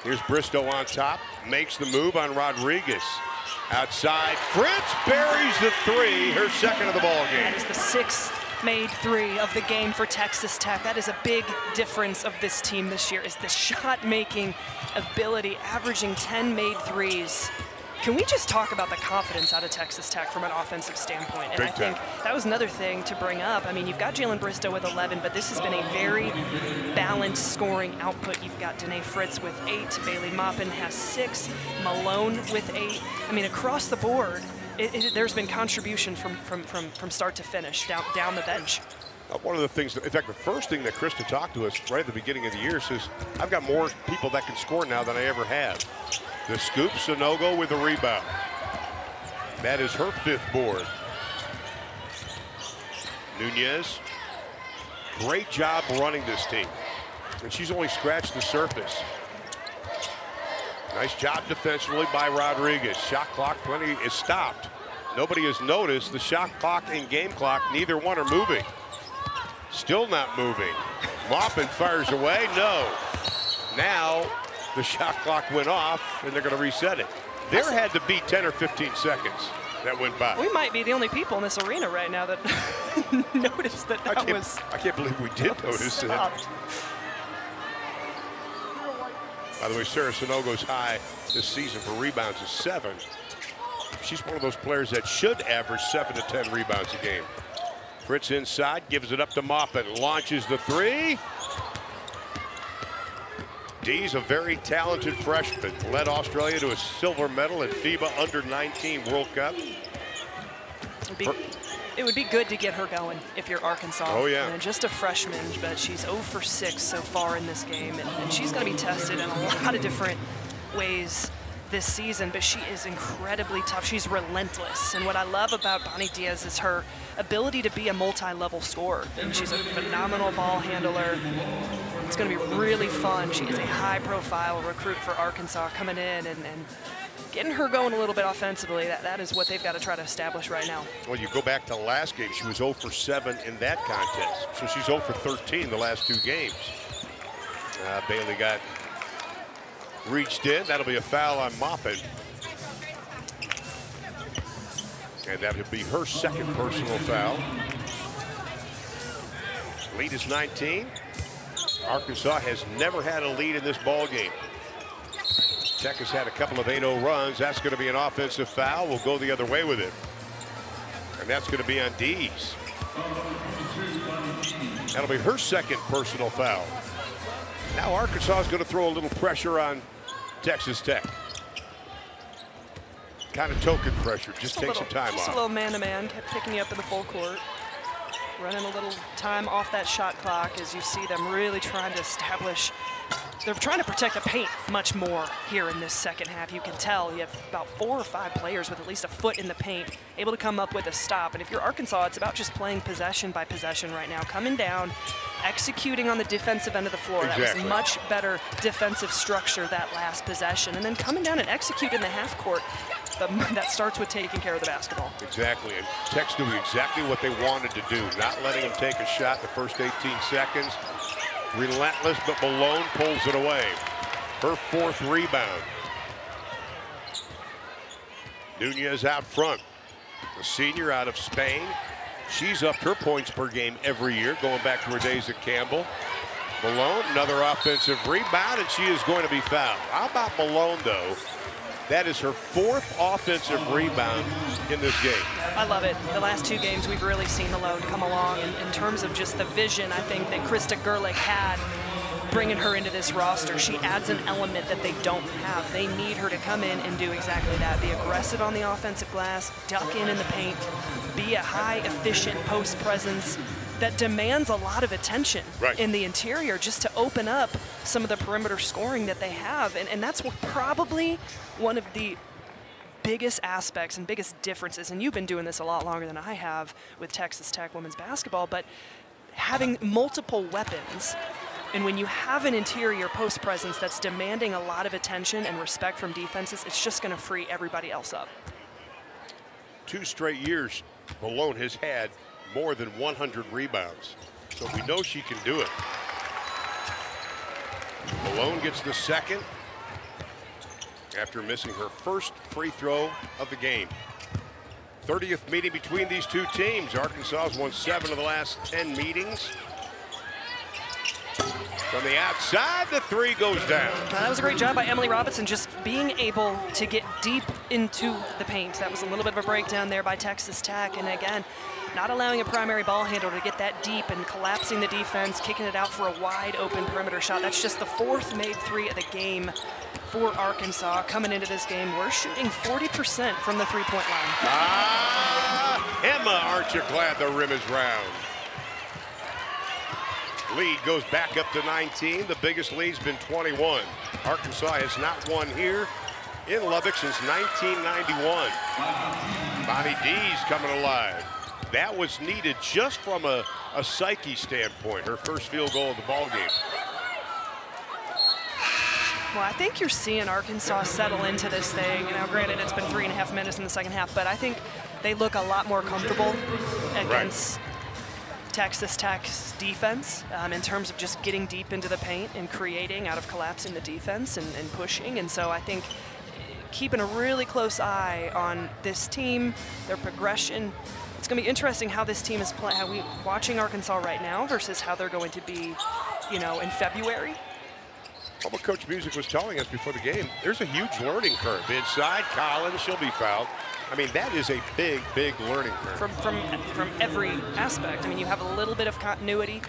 Here's Bristow on top, makes the move on Rodriguez. Outside, Fritz buries the 3, her second of the ball game. That is the 6th made 3 of the game for Texas Tech. That is a big difference of this team this year, is the shot-making ability, averaging 10 made 3s. Can we just talk about the confidence out of Texas Tech from an offensive standpoint? And I think that was another thing to bring up. I mean, you've got Jalen Bristow with 11, but this has been a very balanced scoring output. You've got Danae Fritz with 8, Bailey Maupin has 6, Malone with 8. I mean, across the board, there's been contribution from start to finish, down the bench. One of the things, in fact, the first thing that Krista talked to us right at the beginning of the year says, I've got more people that can score now than I ever have. The scoop, Sanogo with a rebound. That is her 5th board. Nunez, great job running this team. And she's only scratched the surface. Nice job defensively by Rodriguez. Shot clock plenty is stopped. Nobody has noticed the shot clock and game clock, neither one are moving. Still not moving. Maupin fires away, no. Now, the shot clock went off, and they're going to reset it. There had to be 10 or 15 seconds that went by. We might be the only people in this arena right now that noticed that was. I can't believe we did notice it. By the way, Sarah Sanogo's high this season for rebounds is 7. She's one of those players that should average 7 to 10 rebounds a game. Fritz inside, gives it up to Maupin, launches the 3. Dee's a very talented freshman, led Australia to a silver medal at FIBA Under-19 World Cup. It would be good to get her going if you're Arkansas. Oh, yeah. And just a freshman, but she's 0 for 6 so far in this game, and she's going to be tested in a lot of different ways this season, but she is incredibly tough. She's relentless, and what I love about Bonnie Diaz is her ability to be a multi-level scorer, and she's a phenomenal ball handler. It's going to be really fun. She is a high-profile recruit for Arkansas coming in and getting her going a little bit offensively. That is what they've got to try to establish right now. Well, you go back to last game, she was 0 for 7 in that contest, so she's 0 for 13 the last 2 games. Bailey got reached in. That'll be a foul on Maupin. And that would be her second personal foul. Lead is 19. Arkansas has never had a lead in this ball game. Tech has had a couple of 8-0 runs. That's going to be an offensive foul. We'll go the other way with it. And that's going to be on Dees. That'll be her second personal foul. Now Arkansas is going to throw a little pressure on Texas Tech. Kind of token pressure. Just take some time off. Just a little man-to-man, kept picking you up in the full court. Running a little time off that shot clock as you see them really trying to establish. They're trying to protect the paint much more here in this second half. You can tell you have about 4 or 5 players with at least a foot in the paint, able to come up with a stop. And if you're Arkansas, it's about just playing possession by possession right now. Coming down, executing on the defensive end of the floor. Exactly. That was much better defensive structure that last possession. And then coming down and execute in the half court. But that starts with taking care of the basketball. Exactly, and Tech's doing exactly what they wanted to do, not letting them take a shot the first 18 seconds. Relentless, but Malone pulls it away. Her 4th rebound. Nunez out front. The senior out of Spain. She's upped her points per game every year, going back to her days at Campbell. Malone, another offensive rebound, and she is going to be fouled. How about Malone, though? That is her 4th offensive rebound in this game. I love it. The last 2 games, we've really seen Malone come along in terms of just the vision, I think, that Krista Gerlich had bringing her into this roster. She adds an element that they don't have. They need her to come in and do exactly that. Be aggressive on the offensive glass, duck in the paint, be a high, efficient post presence that demands a lot of attention in the interior just to open up some of the perimeter scoring that they have. And that's probably one of the biggest aspects and biggest differences, and you've been doing this a lot longer than I have with Texas Tech women's basketball, but having multiple weapons, and when you have an interior post presence that's demanding a lot of attention and respect from defenses, it's just going to free everybody else up. 2 straight years, Malone has had more than 100 rebounds, so we know she can do it. Malone gets the second after missing her first free throw of the game. 30th meeting between these 2 teams. Arkansas has won 7 of the last 10 meetings. From the outside, the 3 goes down. That was a great job by Emily Robinson, just being able to get deep into the paint. That was a little bit of a breakdown there by Texas Tech. And again, not allowing a primary ball handler to get that deep and collapsing the defense, kicking it out for a wide open perimeter shot. That's just the 4th made 3 of the game for Arkansas. Coming into this game, we're shooting 40% from the 3-point line. Emma, aren't you glad the rim is round? Lead goes back up to 19. The biggest lead's been 21. Arkansas has not won here in Lubbock since 1991. Bonnie Dees coming alive. That was needed just from a psyche standpoint. Her first field goal of the ball game. Well, I think you're seeing Arkansas settle into this thing. Now, granted, it's been 3.5 minutes in the second half, but I think they look a lot more comfortable against Texas Tech's defense in terms of just getting deep into the paint and creating out of collapsing the defense and pushing. And so I think keeping a really close eye on this team, their progression. It's going to be interesting how this team is playing, how we watching Arkansas right now versus how they're going to be, you know, in February. Well, what Coach Music was telling us before the game, there's a huge learning curve. Inside, Collins, she'll be fouled. I mean, that is a big, big learning curve. From every aspect. I mean, you have a little bit of continuity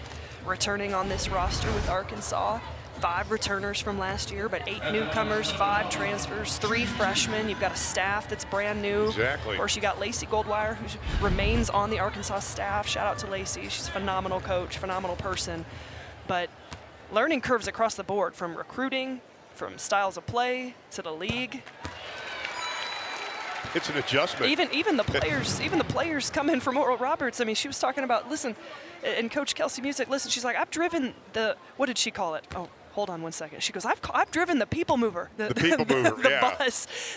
returning on this roster with Arkansas. 5 returners from last year, but 8 newcomers, 5 transfers, 3 freshmen. You've got a staff that's brand new. Exactly. Of course, you got Lacey Goldwire, who remains on the Arkansas staff. Shout out to Lacey. She's a phenomenal coach, phenomenal person. But learning curves across the board, from recruiting, from styles of play to the league. It's an adjustment. Even the players come in from Oral Roberts. I mean, she was talking about, listen, and Coach Kelsey Music, listen, she's like, I've driven what did she call it? Oh, hold on one second. She goes, I've driven the people mover. The people mover,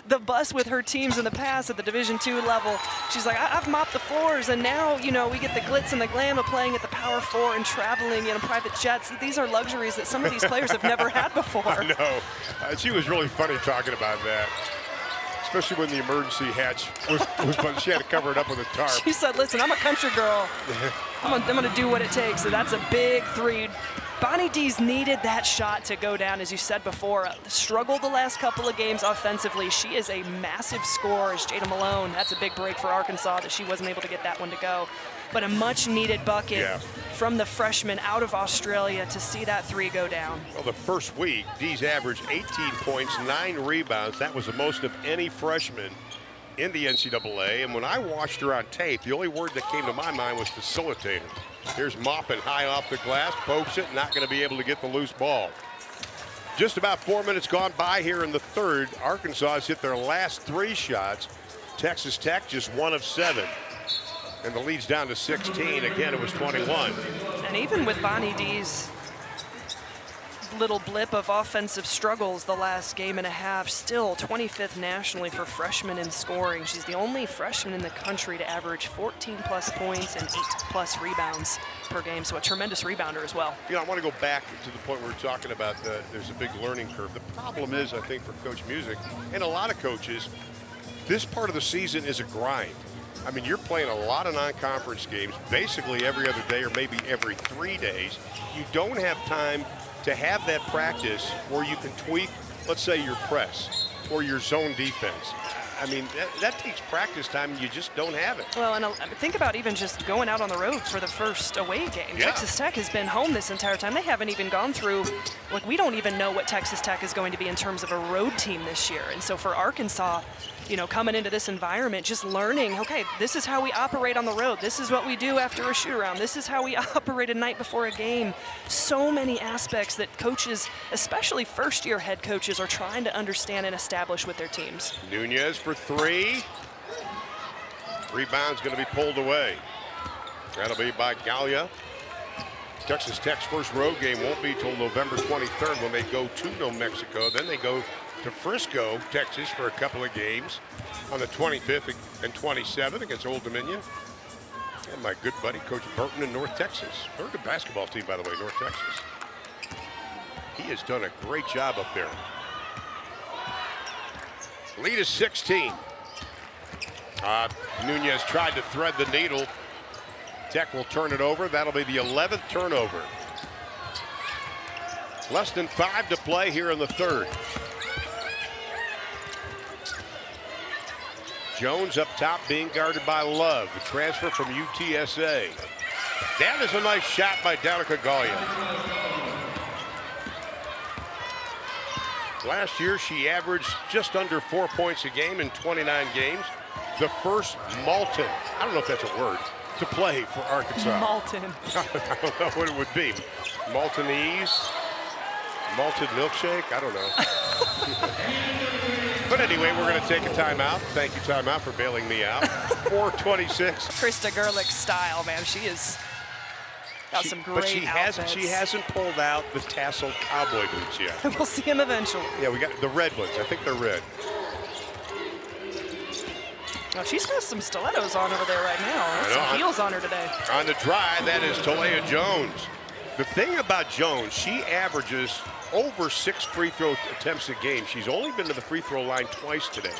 the bus with her teams in the past at the Division II level. She's like, I've mopped the floors, and now, you know, we get the glitz and the glam of playing at the Power 4 and traveling in private jets. These are luxuries that some of these players have never had before. I know. She was really funny talking about that. especially when the emergency hatch was but she had to cover it up with a tarp. She said, listen, I'm a country girl. I'm gonna do what it takes. So that's a big three. Bonnie Dees needed that shot to go down, as you said before. Struggled the last couple of games offensively. She is a massive scorer, as Jada Malone. That's a big break for Arkansas that she wasn't able to get that one to go. But a much-needed bucket from the freshman out of Australia to see that three go down. Well, the first week, Dees averaged 18 points, 9 rebounds. That was the most of any freshman in the NCAA. And when I watched her on tape, the only word that came to my mind was facilitator. Here's Maupin high off the glass, pokes it, not going to be able to get the loose ball. Just about 4 minutes gone by here in the third. Arkansas has hit their last 3 shots. Texas Tech just 1 of 7. And the lead's down to 16. Again, it was 21. And even with Bonnie Dees' little blip of offensive struggles the last game and a half, still 25th nationally for freshmen in scoring. She's the only freshman in the country to average 14-plus points and 8-plus rebounds per game, so a tremendous rebounder as well. You know, I want to go back to the point where we're talking about there's a big learning curve. The problem is, I think, for Coach Music and a lot of coaches, this part of the season is a grind. I mean, you're playing a lot of non-conference games basically every other day or maybe every 3 days. You don't have time to have that practice where you can tweak, let's say, your press or your zone defense. I mean, that takes practice time, and you just don't have it. Well, and think about even just going out on the road for the first away game. Yeah. Texas Tech has been home this entire time. They haven't even gone through, like, we don't even know what Texas Tech is going to be in terms of a road team this year. And so for Arkansas, you know, coming into this environment, just learning, okay, this is how we operate on the road. This is what we do after a shoot-around. This is how we operate a night before a game. So many aspects that coaches, especially first-year head coaches, are trying to understand and establish with their teams. Nunez for 3. Rebound's going to be pulled away. That'll be by Gallia. Texas Tech's first road game won't be till November 23rd when they go to New Mexico. Then they go to Frisco, Texas for a couple of games on the 25th and 27th against Old Dominion. And my good buddy, Coach Burton in North Texas. They're a good basketball team, by the way, North Texas. He has done a great job up there. Lead is 16. Nunez tried to thread the needle. Tech will turn it over. That'll be the 11th turnover. Less than 5 to play here in the third. Jones up top being guarded by Love, the transfer from UTSA. That is a nice shot by Danica Gallia. Last year, she averaged just under 4 points a game in 29 games. The first Malton, I don't know if that's a word, to play for Arkansas. Malton. I don't know what it would be. Maltonese, malted milkshake, I don't know. But anyway, we're going to take a timeout. Thank you, timeout, for bailing me out. 4:26. Krista Gerlich style, man. She is got some great outfits. She hasn't pulled out the tassel cowboy boots yet. We'll see him eventually. Yeah, we got the red ones. I think they're red. Oh, she's got some stilettos on over there right now. Some heels on her today. On the drive, that is Talea Jones. The thing about Jones, she averages over 6 free throw attempts a game. She's only been to the free throw line twice today.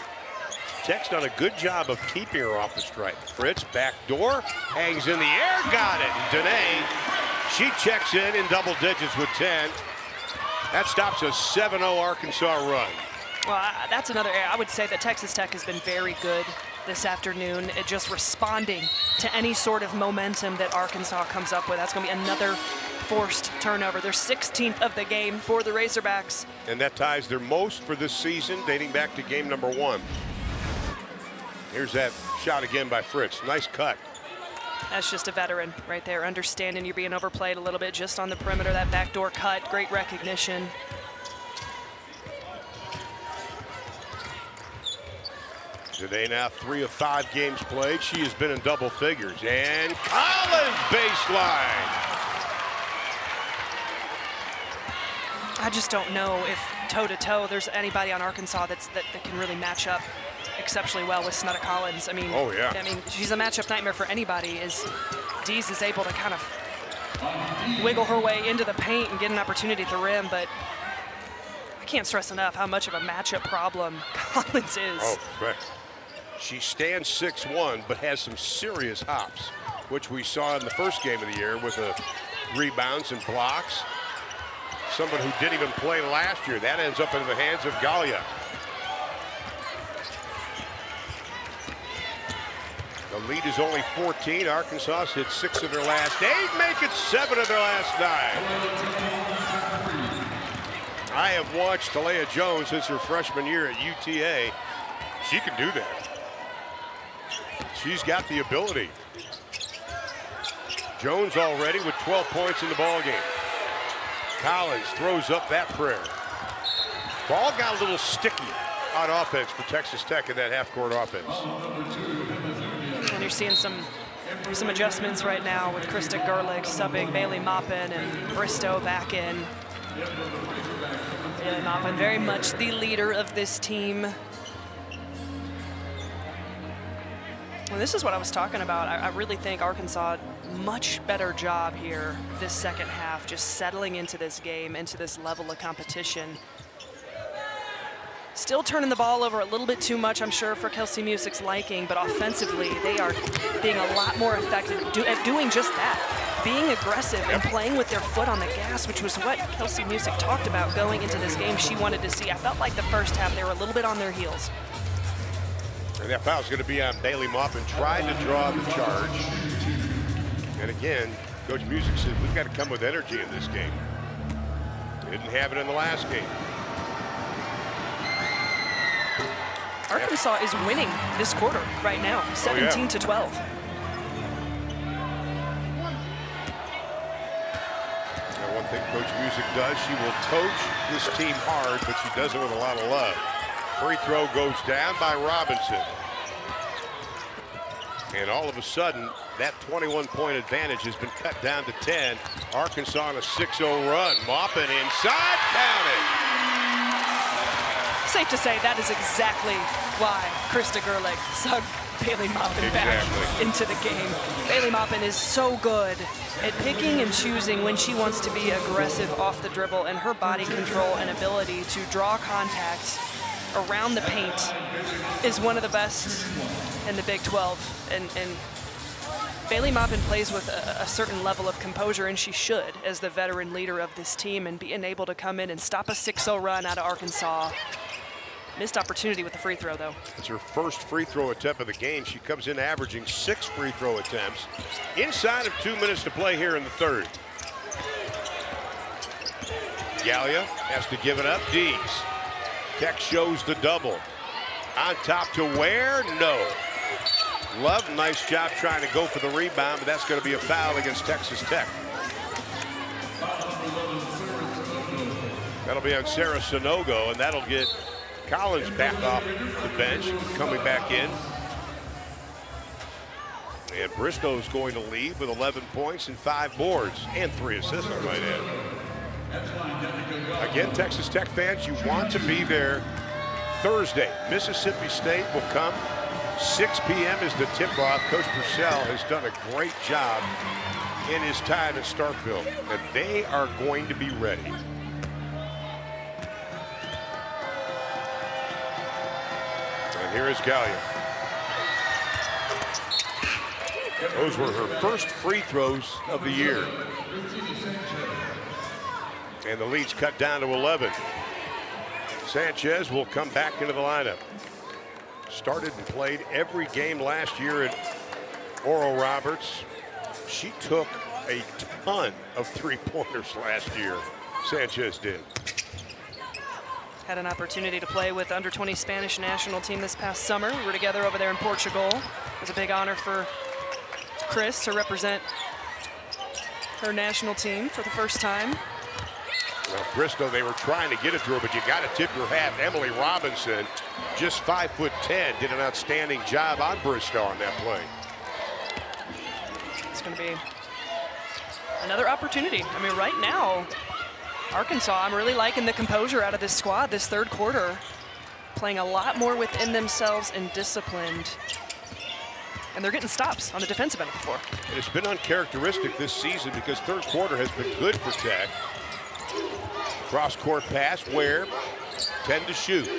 Tech's done a good job of keeping her off the stripe. Fritz, back door, hangs in the air, got it. And Danae, she checks in double digits with 10. That stops a 7-0 Arkansas run. Well, that's another area. I would say that Texas Tech has been very good this afternoon at just responding to any sort of momentum that Arkansas comes up with. That's going to be another forced turnover. They're 16th of the game for the Razorbacks. And that ties their most for this season, dating back to game number 1. Here's that shot again by Fritz. Nice cut. That's just a veteran right there, understanding you're being overplayed a little bit just on the perimeter. That backdoor cut, great recognition. Today now 3 of 5 games played. She has been in double figures. And Collins baseline. I just don't know if toe-to-toe there's anybody on Arkansas that can really match up exceptionally well with Snutta Collins. I mean, oh, yeah. I mean, she's a matchup nightmare for anybody. As Dees is able to kind of wiggle her way into the paint and get an opportunity at the rim, but can't stress enough how much of a matchup problem Collins is. Oh, right. She stands 6'1", but has some serious hops, which we saw in the first game of the year with the rebounds and blocks. Someone who didn't even play last year. That ends up in the hands of Galia. The lead is only 14. Arkansas hit 6 of their last 8, make it 7 of their last 9. I have watched Talia Jones since her freshman year at UTA. She can do that. She's got the ability. Jones already with 12 points in the ballgame. Collins throws up that prayer. Ball got a little sticky on offense for Texas Tech in that half-court offense. And you're seeing some adjustments right now with Krista Gerlich subbing Bailey Maupin and Bristow back in. Bailey Maupin very much the leader of this team. Well, this is what I was talking about. I really think Arkansas much better job here this second half, just settling into this game, into this level of competition. Still turning the ball over a little bit too much, I'm sure, for Kelsey Music's liking, but offensively, they are being a lot more effective at doing just that, being aggressive and playing with their foot on the gas, which was what Kelsey Music talked about going into this game she wanted to see. I felt like the first half they were a little bit on their heels. And that foul's going to be on Bailey Maupin, trying to draw the charge. And again, Coach Music said, we've got to come with energy in this game. They didn't have it in the last game. Arkansas is winning this quarter right now, 17-12. Now, one thing Coach Music does, she will coach this team hard, but she does it with a lot of love. Free throw goes down by Robinson. And all of a sudden, that 21-point advantage has been cut down to 10. Arkansas on a 6-0 run. Maupin inside, counted. Safe to say that is exactly why Krista Gerlich subbed Bailey Maupin back into the game. Bailey Maupin is so good at picking and choosing when she wants to be aggressive off the dribble, and her body control and ability to draw contact around the paint is one of the best in the Big 12. And Bailey Maupin plays with a certain level of composure, and she should, as the veteran leader of this team, and being able to come in and stop a 6-0 run out of Arkansas. Missed opportunity with the free throw, though. It's her first free throw attempt of the game. She comes in averaging 6 free throw attempts inside of 2 minutes to play here in the third. Galia has to give it up. Dees. Tech shows the double. On top to Ware? No. Love, nice job trying to go for the rebound, but that's going to be a foul against Texas Tech. That'll be on Sarah Sonogo, and that'll get Collins back off the bench, coming back in. And Bristow's going to leave with 11 points and 5 boards and 3 assists, I might add. Again, Texas Tech fans, you want to be there Thursday. Mississippi State will come. 6 p.m. is the tip-off. Coach Purcell has done a great job in his time at Starkville, and they are going to be ready. And here is Galia. Those were her first free throws of the year. And the lead's cut down to 11. Sanchez will come back into the lineup. Started and played every game last year at Oral Roberts. She took a ton of three-pointers last year. Sanchez did. Had an opportunity to play with the under-20 Spanish national team this past summer. We were together over there in Portugal. It was a big honor for Chris to represent her national team for the first time. Well, Bristow, they were trying to get it to her, but you got to tip your hat. Emily Robinson, just 5'10", did an outstanding job on Bristow on that play. It's going to be another opportunity. I mean, right now, Arkansas, I'm really liking the composure out of this squad this third quarter. Playing a lot more within themselves and disciplined. And they're getting stops on the defensive end of the floor. And it's been uncharacteristic this season because third quarter has been good for Tech. Cross-court pass, Ware 10 to shoot.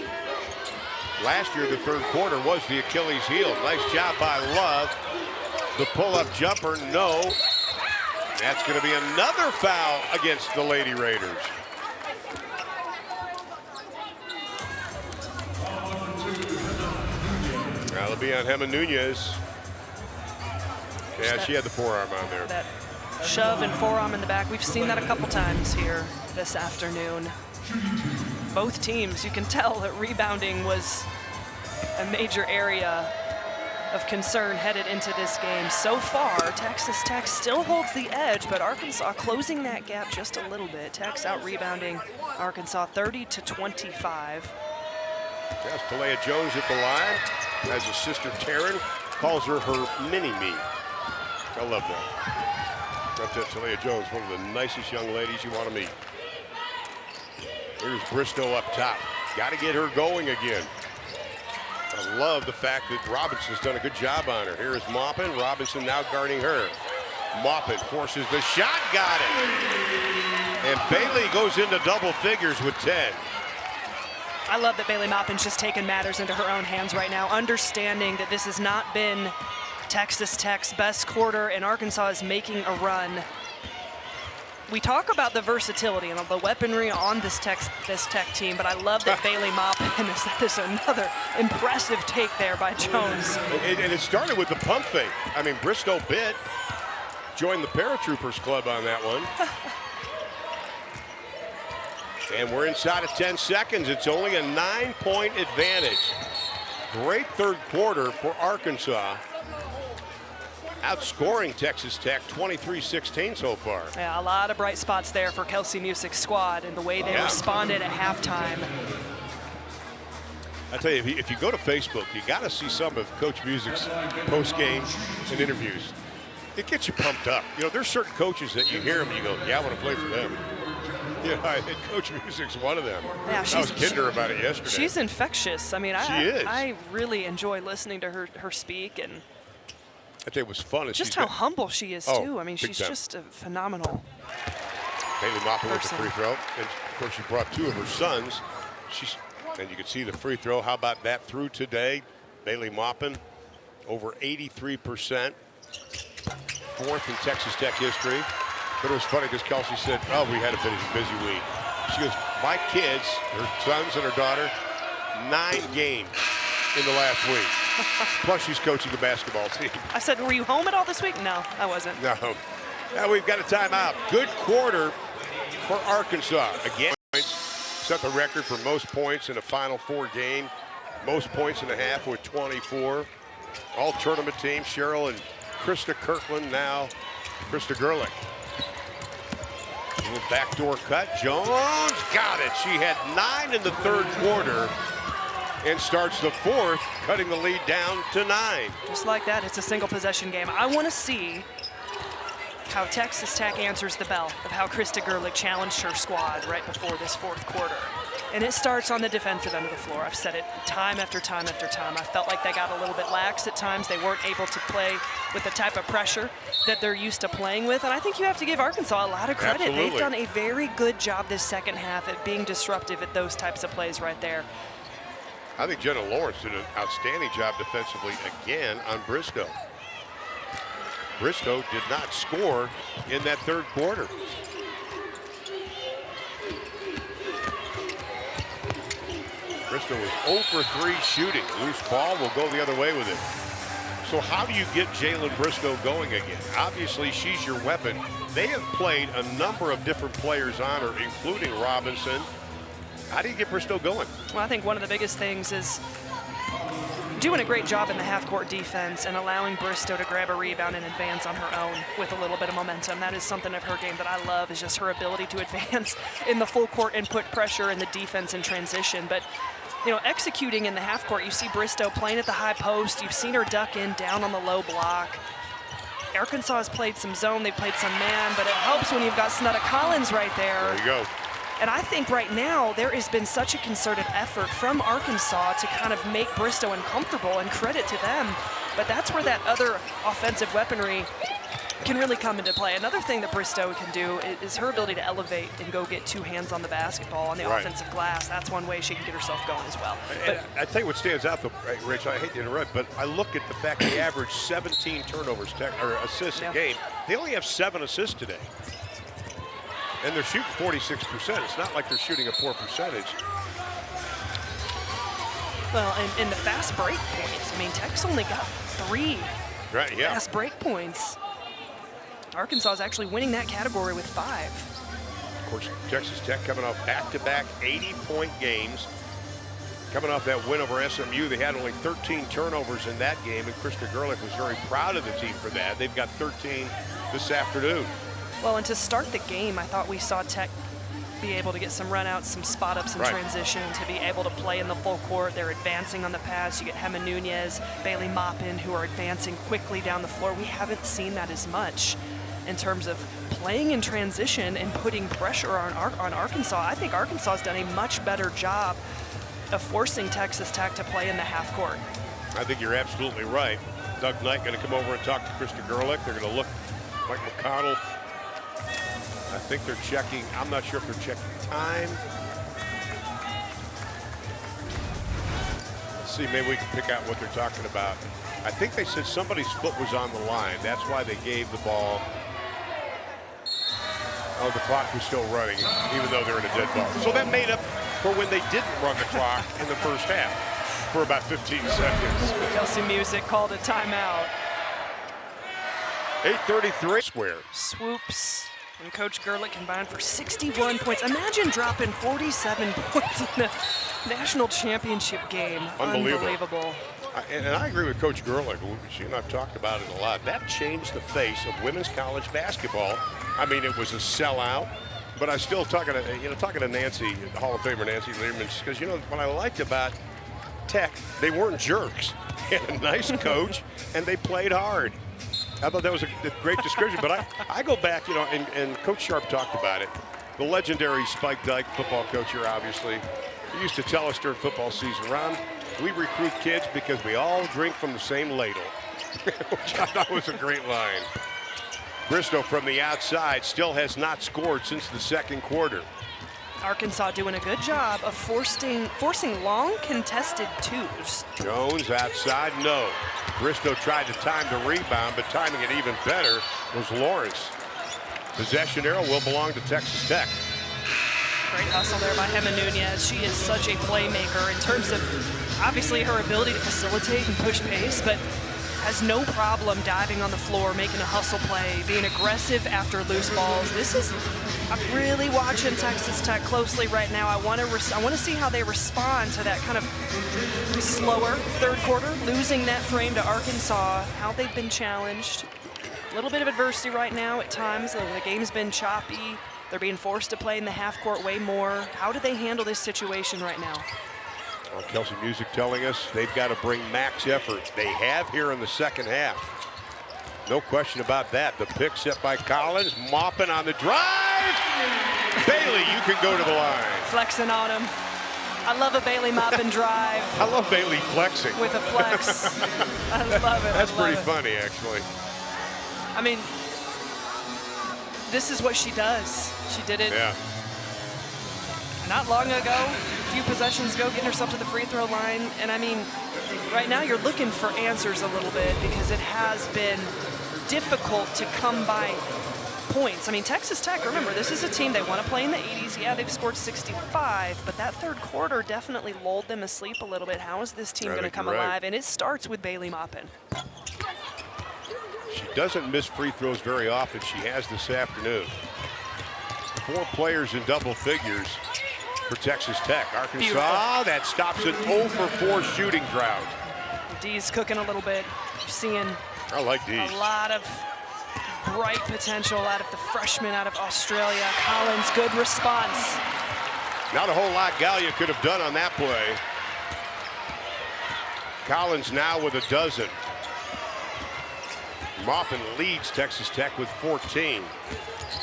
Last year, the third quarter was the Achilles heel. Nice job by Love. The pull-up jumper, no. That's going to be another foul against the Lady Raiders. Now it'll be on Gemma Nunez. Yeah, she had the forearm on there. That shove and forearm in the back. We've seen that a couple times here this afternoon. Both teams, you can tell that rebounding was a major area of concern headed into this game. So far, Texas Tech still holds the edge, but Arkansas closing that gap just a little bit. Tech's out rebounding Arkansas 30-25. That's Talia Jones at the line. Has a sister, Taryn, calls her mini-me. I love that. That's Talia Jones, one of the nicest young ladies you want to meet. Here's Bristow up top. Got to get her going again. I love the fact that Robinson's done a good job on her. Here is Maupin. Robinson now guarding her. Maupin forces the shot. Got it. And Bailey goes into double figures with 10. I love that Bailey Maupin's just taking matters into her own hands right now, understanding that this has not been Texas Tech's best quarter, and Arkansas is making a run. We talk about the versatility and the weaponry on this Tech team, but I love that Bailey Maupin is another impressive take there by Jones. And it started with the pump fake. I mean, Bristow bit, joined the Paratroopers Club on that one. And we're inside of 10 seconds. It's only a 9-point advantage. Great third quarter for Arkansas. Outscoring Texas Tech 23-16 so far. Yeah, a lot of bright spots there for Kelsey Music's squad and the way they responded at halftime. I tell you, if you go to Facebook, you got to see some of Coach Music's post-game and interviews. It gets you pumped up. You know, there's certain coaches that you hear them and you go, yeah, I want to play for them. Yeah, Coach Music's one of them. Yeah, I was kidding her about it yesterday. She's infectious. I mean, I really enjoy listening to her speak, and I think it was fun. Just how humble she is, too. I mean, she's just a phenomenal Bailey Maupin with the free throw. And, of course, she brought two of her sons. And you can see the free throw. How about that through today? Bailey Maupin, over 83%. Fourth in Texas Tech history. But it was funny because Kelsey said, oh, we had a busy week. She goes, my kids, her sons and her daughter, 9 games in the last week. Plus, she's coaching the basketball team. I said, were you home at all this week? No, I wasn't. No. Now we've got a timeout. Good quarter for Arkansas. Again, set the record for most points in a Final Four game. Most points in a half with 24. All tournament teams, Cheryl and Krista Kirkland, now Krista Gerlich. Little backdoor cut. Jones got it. She had 9 in the third quarter and starts the fourth, cutting the lead down to 9. Just like that, it's a single possession game. I want to see how Texas Tech answers the bell of how Krista Gerlich challenged her squad right before this fourth quarter. And it starts on the defensive end of the floor. I've said it time after time after time. I felt like they got a little bit lax at times. They weren't able to play with the type of pressure that they're used to playing with. And I think you have to give Arkansas a lot of credit. Absolutely. They've done a very good job this second half at being disruptive at those types of plays right there. I think Jenna Lawrence did an outstanding job defensively again on Bristow. Bristow did not score in that third quarter. Bristow was 0 for 3 shooting. Loose ball will go the other way with it. So how do you get Jalen Bristow going again? Obviously, she's your weapon. They have played a number of different players on her, including Robinson. How do you get Bristow going? Well, I think one of the biggest things is doing a great job in the half-court defense and allowing Bristow to grab a rebound and advance on her own with a little bit of momentum. That is something of her game that I love, is just her ability to advance in the full court and put pressure in the defense in transition. But, you know, executing in the half-court, you see Bristow playing at the high post. You've seen her duck in down on the low block. Arkansas has played some zone. They've played some man, but it helps when you've got Snutta Collins right there. There you go. And I think right now there has been such a concerted effort from Arkansas to kind of make Bristow uncomfortable, and credit to them. But that's where that other offensive weaponry can really come into play. Another thing that Bristow can do is her ability to elevate and go get 2 hands on the basketball on the offensive glass. That's one way she can get herself going as well. But I tell you what stands out, though, Rich, I hate to interrupt, but I look at the fact they average 17 turnovers or assists a game. They only have 7 assists today. And they're shooting 46%. It's not like they're shooting a poor percentage. Well, and the fast break points, I mean, Tech's only got 3 fast break points. Arkansas is actually winning that category with 5. Of course, Texas Tech coming off back-to-back 80-point games. Coming off that win over SMU, they had only 13 turnovers in that game, and Krista Gerlich was very proud of the team for that. They've got 13 this afternoon. Well, and to start the game, I thought we saw Tech be able to get some run-outs, some spot-ups in transition, to be able to play in the full court. They're advancing on the pass. You get Hema Nunez, Bailey Maupin, who are advancing quickly down the floor. We haven't seen that as much in terms of playing in transition and putting pressure on Arkansas. I think Arkansas has done a much better job of forcing Texas Tech to play in the half court. I think you're absolutely right. Doug Knight going to come over and talk to Krista Gerlich. They're going to look like McConnell. I think they're checking. I'm not sure if they're checking time. Let's see, maybe we can pick out what they're talking about. I think they said somebody's foot was on the line. That's why they gave the ball. Oh, the clock was still running, even though they're in a dead ball. So that made up for when they didn't run the clock in the first half for about 15 seconds. Kelsey Music called a timeout. 8:33 square. Swoops and Coach Gerlich combined for 61 points. Imagine dropping 47 points in the national championship game. Unbelievable. And I agree with Coach Gerlich. She and I've talked about it a lot. That changed the face of women's college basketball. I mean, it was a sellout, but I still talking to Nancy, Hall of Famer Nancy Learman, because what I liked about Tech, they weren't jerks. They had a nice coach, and they played hard. I thought that was a great description, but I go back, and Coach Sharp talked about it. The legendary Spike Dike, football coach here, obviously, he used to tell us during football season, Ron, we recruit kids because we all drink from the same ladle, which I thought was a great line. Bristow from the outside still has not scored since the second quarter. Arkansas doing a good job of forcing long contested twos. Jones outside, no. Bristow tried to time the rebound, but timing it even better was Lawrence. Possession arrow will belong to Texas Tech. Great hustle there by Hema Nunez. She is such a playmaker in terms of obviously her ability to facilitate and push pace, but has no problem diving on the floor, making a hustle play, being aggressive after loose balls. I'm really watching Texas Tech closely right now. I want to see how they respond to that kind of slower third quarter, losing that frame to Arkansas, how they've been challenged. A little bit of adversity right now at times. The game's been choppy. They're being forced to play in the half court way more. How do they handle this situation right now? Well, Kelsey Music telling us they've got to bring max effort. They have here in the second half. No question about that. The pick set by Collins. Maupin on the drive. Bailey, you can go to the line. Flexing on him. I love a Bailey Maupin drive. I love Bailey flexing. With a flex. I love it. That's pretty funny, actually. I mean, this is what she does. She did it not long ago, a few possessions ago, getting herself to the free throw line. And I mean, right now you're looking for answers a little bit because it has been difficult to come by points. I mean, Texas Tech, remember, this is a team, they want to play in the 80s. Yeah, they've scored 65, but that third quarter definitely lulled them asleep a little bit. How is this team going to come alive? And it starts with Bailey Maupin. She doesn't miss free throws very often. She has this afternoon. 4 players in double figures for Texas Tech. Arkansas, that stops an 0 for 4 shooting drought. Dee's cooking a little bit. You're seeing I like Dee's. A lot of bright potential out of the freshman out of Australia. Collins, good response. Not a whole lot Gallia could have done on that play. Collins now with a dozen. Maupin leads Texas Tech with 14.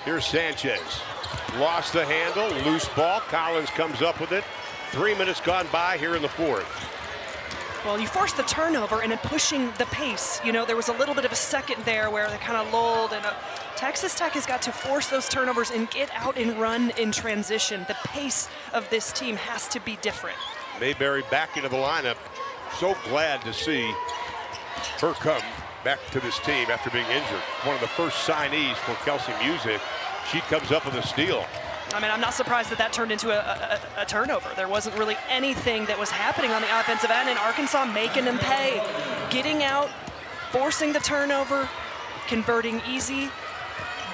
Here's Sanchez. Lost the handle, loose ball. Collins comes up with it. 3 minutes gone by here in the fourth. Well, you force the turnover and then pushing the pace. You know, there was a little bit of a second there where they kind of lulled, and Texas Tech has got to force those turnovers and get out and run in transition. The pace of this team has to be different. Mayberry back into the lineup. So glad to see her come back to this team after being injured. One of the first signees for Kelsey Music. She comes up with a steal. I mean, I'm not surprised that turned into a turnover. There wasn't really anything that was happening on the offensive end, and Arkansas making them pay. Getting out, forcing the turnover, converting easy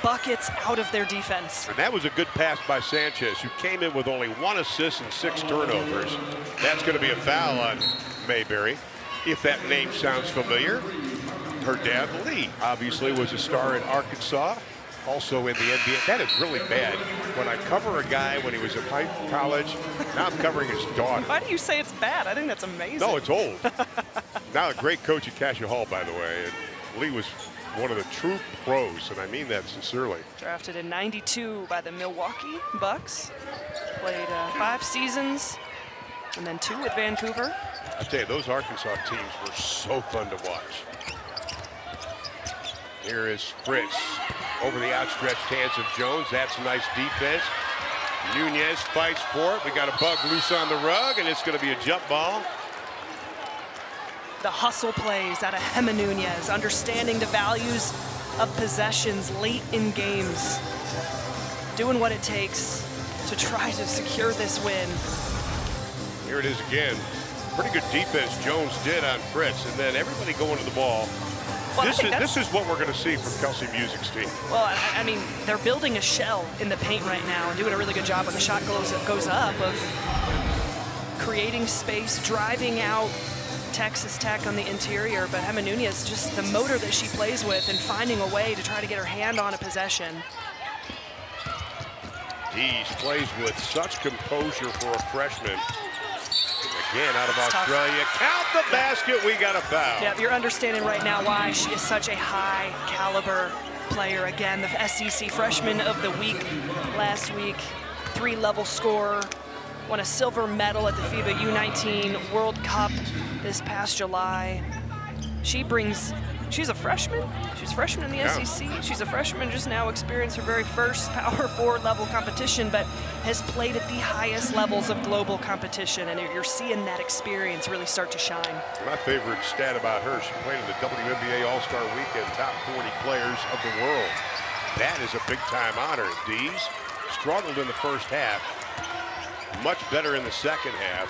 buckets out of their defense. And that was a good pass by Sanchez, who came in with only 1 assist and 6 turnovers. That's going to be a foul on Mayberry, if that name sounds familiar. Her dad, Lee, obviously was a star in Arkansas, also in the NBA. That is really bad. When I cover a guy when he was in college, now I'm covering his daughter. Why do you say it's bad? I think that's amazing. No, it's old. Now a great coach at Cassia Hall, by the way. And Lee was one of the true pros, and I mean that sincerely. Drafted in '92 by the Milwaukee Bucks. Played 5 seasons, and then 2 at Vancouver. I tell you, those Arkansas teams were so fun to watch. Here is Fritz over the outstretched hands of Jones. That's nice defense. Nunez fights for it. We got a bug loose on the rug, and it's going to be a jump ball. The hustle plays out of Hema Nunez, understanding the values of possessions late in games, doing what it takes to try to secure this win. Here it is again. Pretty good defense Jones did on Fritz, and then everybody going to the ball. Well, this is what we're going to see from Kelsey Music's team. Well, I mean, they're building a shell in the paint right now and doing a really good job when the shot goes up of creating space, driving out Texas Tech on the interior. But Hema Nunez, just the motor that she plays with and finding a way to try to get her hand on a possession. Dees plays with such composure for a freshman. Again, out of That's Australia. tough. Count the basket. We got a foul. Yeah, you're understanding right now why she is such a high caliber player. Again, the SEC Freshman of the Week last week, 3-level scorer, won a silver medal at the FIBA U19 World Cup this past July. She's a freshman. She's a freshman in the SEC. She's a freshman just now experienced her very first Power 4 level competition, but has played at the highest levels of global competition, and you're seeing that experience really start to shine. My favorite stat about her, she played in the WNBA All-Star Weekend, top 40 players of the world. That is a big-time honor. Dees struggled in the first half, much better in the second half,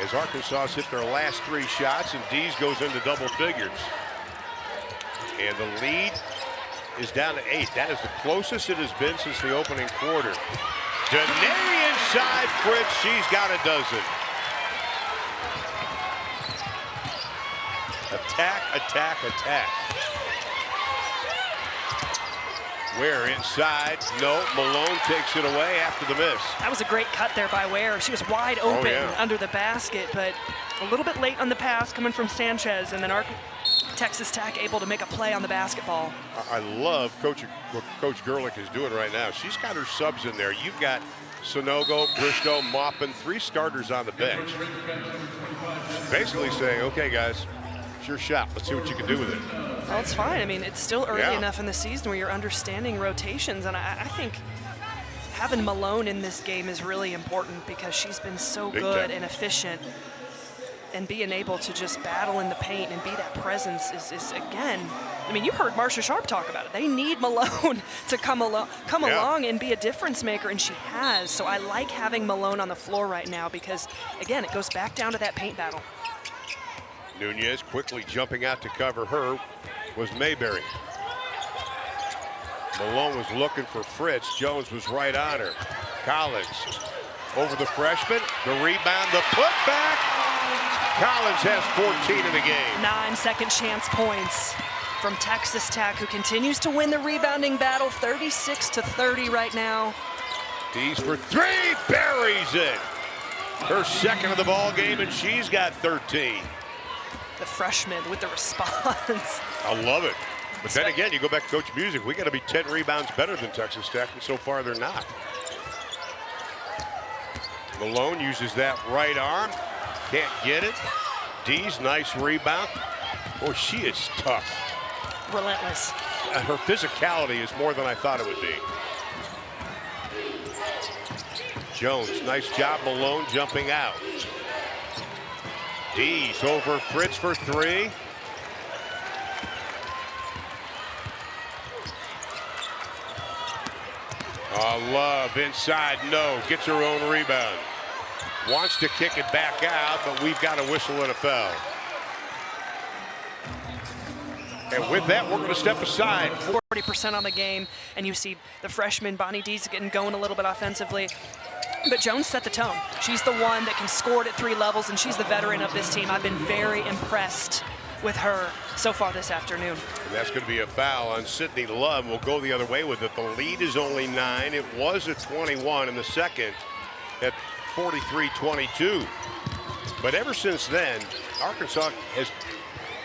as Arkansas hit their last 3 shots, and Dees goes into double figures. And the lead is down to 8. That is the closest it has been since the opening quarter. Danae inside Fritz. She's got a dozen. Attack, attack, attack. Ware inside. No, Malone takes it away after the miss. That was a great cut there by Ware. She was wide open under the basket, but a little bit late on the pass coming from Sanchez, and then Texas Tech able to make a play on the basketball. I love what Coach Gerlich is doing right now. She's got her subs in there. You've got Sonogo, Bristow, Maupin, 3 starters on the bench. She's basically saying, okay, guys, it's your shot. Let's see what you can do with it. Well, it's fine. I mean, it's still early enough in the season where you're understanding rotations, and I think having Malone in this game is really important because she's been so good and efficient. And being able to just battle in the paint and be that presence is again, I mean, you heard Marcia Sharp talk about it. They need Malone to come along and be a difference maker, and she has. So I like having Malone on the floor right now because, again, it goes back down to that paint battle. Nunez quickly jumping out to cover her was Mayberry. Malone was looking for Fritz. Jones was right on her. Collins over the freshman. The rebound, the putback. Collins has 14 in the game. 9 second chance points from Texas Tech, who continues to win the rebounding battle, 36-30 right now. Dees for 3, buries it. Her second of the ball game, and she's got 13. The freshman with the response. I love it. But then again, you go back to Coach Music, we got to be 10 rebounds better than Texas Tech, and so far they're not. Malone uses that right arm. Can't get it. Dees, nice rebound. Boy, she is tough. Relentless. Her physicality is more than I thought it would be. Jones, nice job. Malone jumping out. Dees over Fritz for three. Love inside, no. Gets her own rebound. Wants to kick it back out, but we've got a whistle and a foul. And with that, we're going to step aside. 40% on the game, and you see the freshman Bonnie Dees getting going a little bit offensively. But Jones set the tone. She's the one that can score it at 3 levels, and she's the veteran of this team. I've been very impressed with her so far this afternoon. And that's going to be a foul on Sydney Love. We'll go the other way with it. The lead is only 9. It was at 21 in the second at 43-22. But ever since then, Arkansas has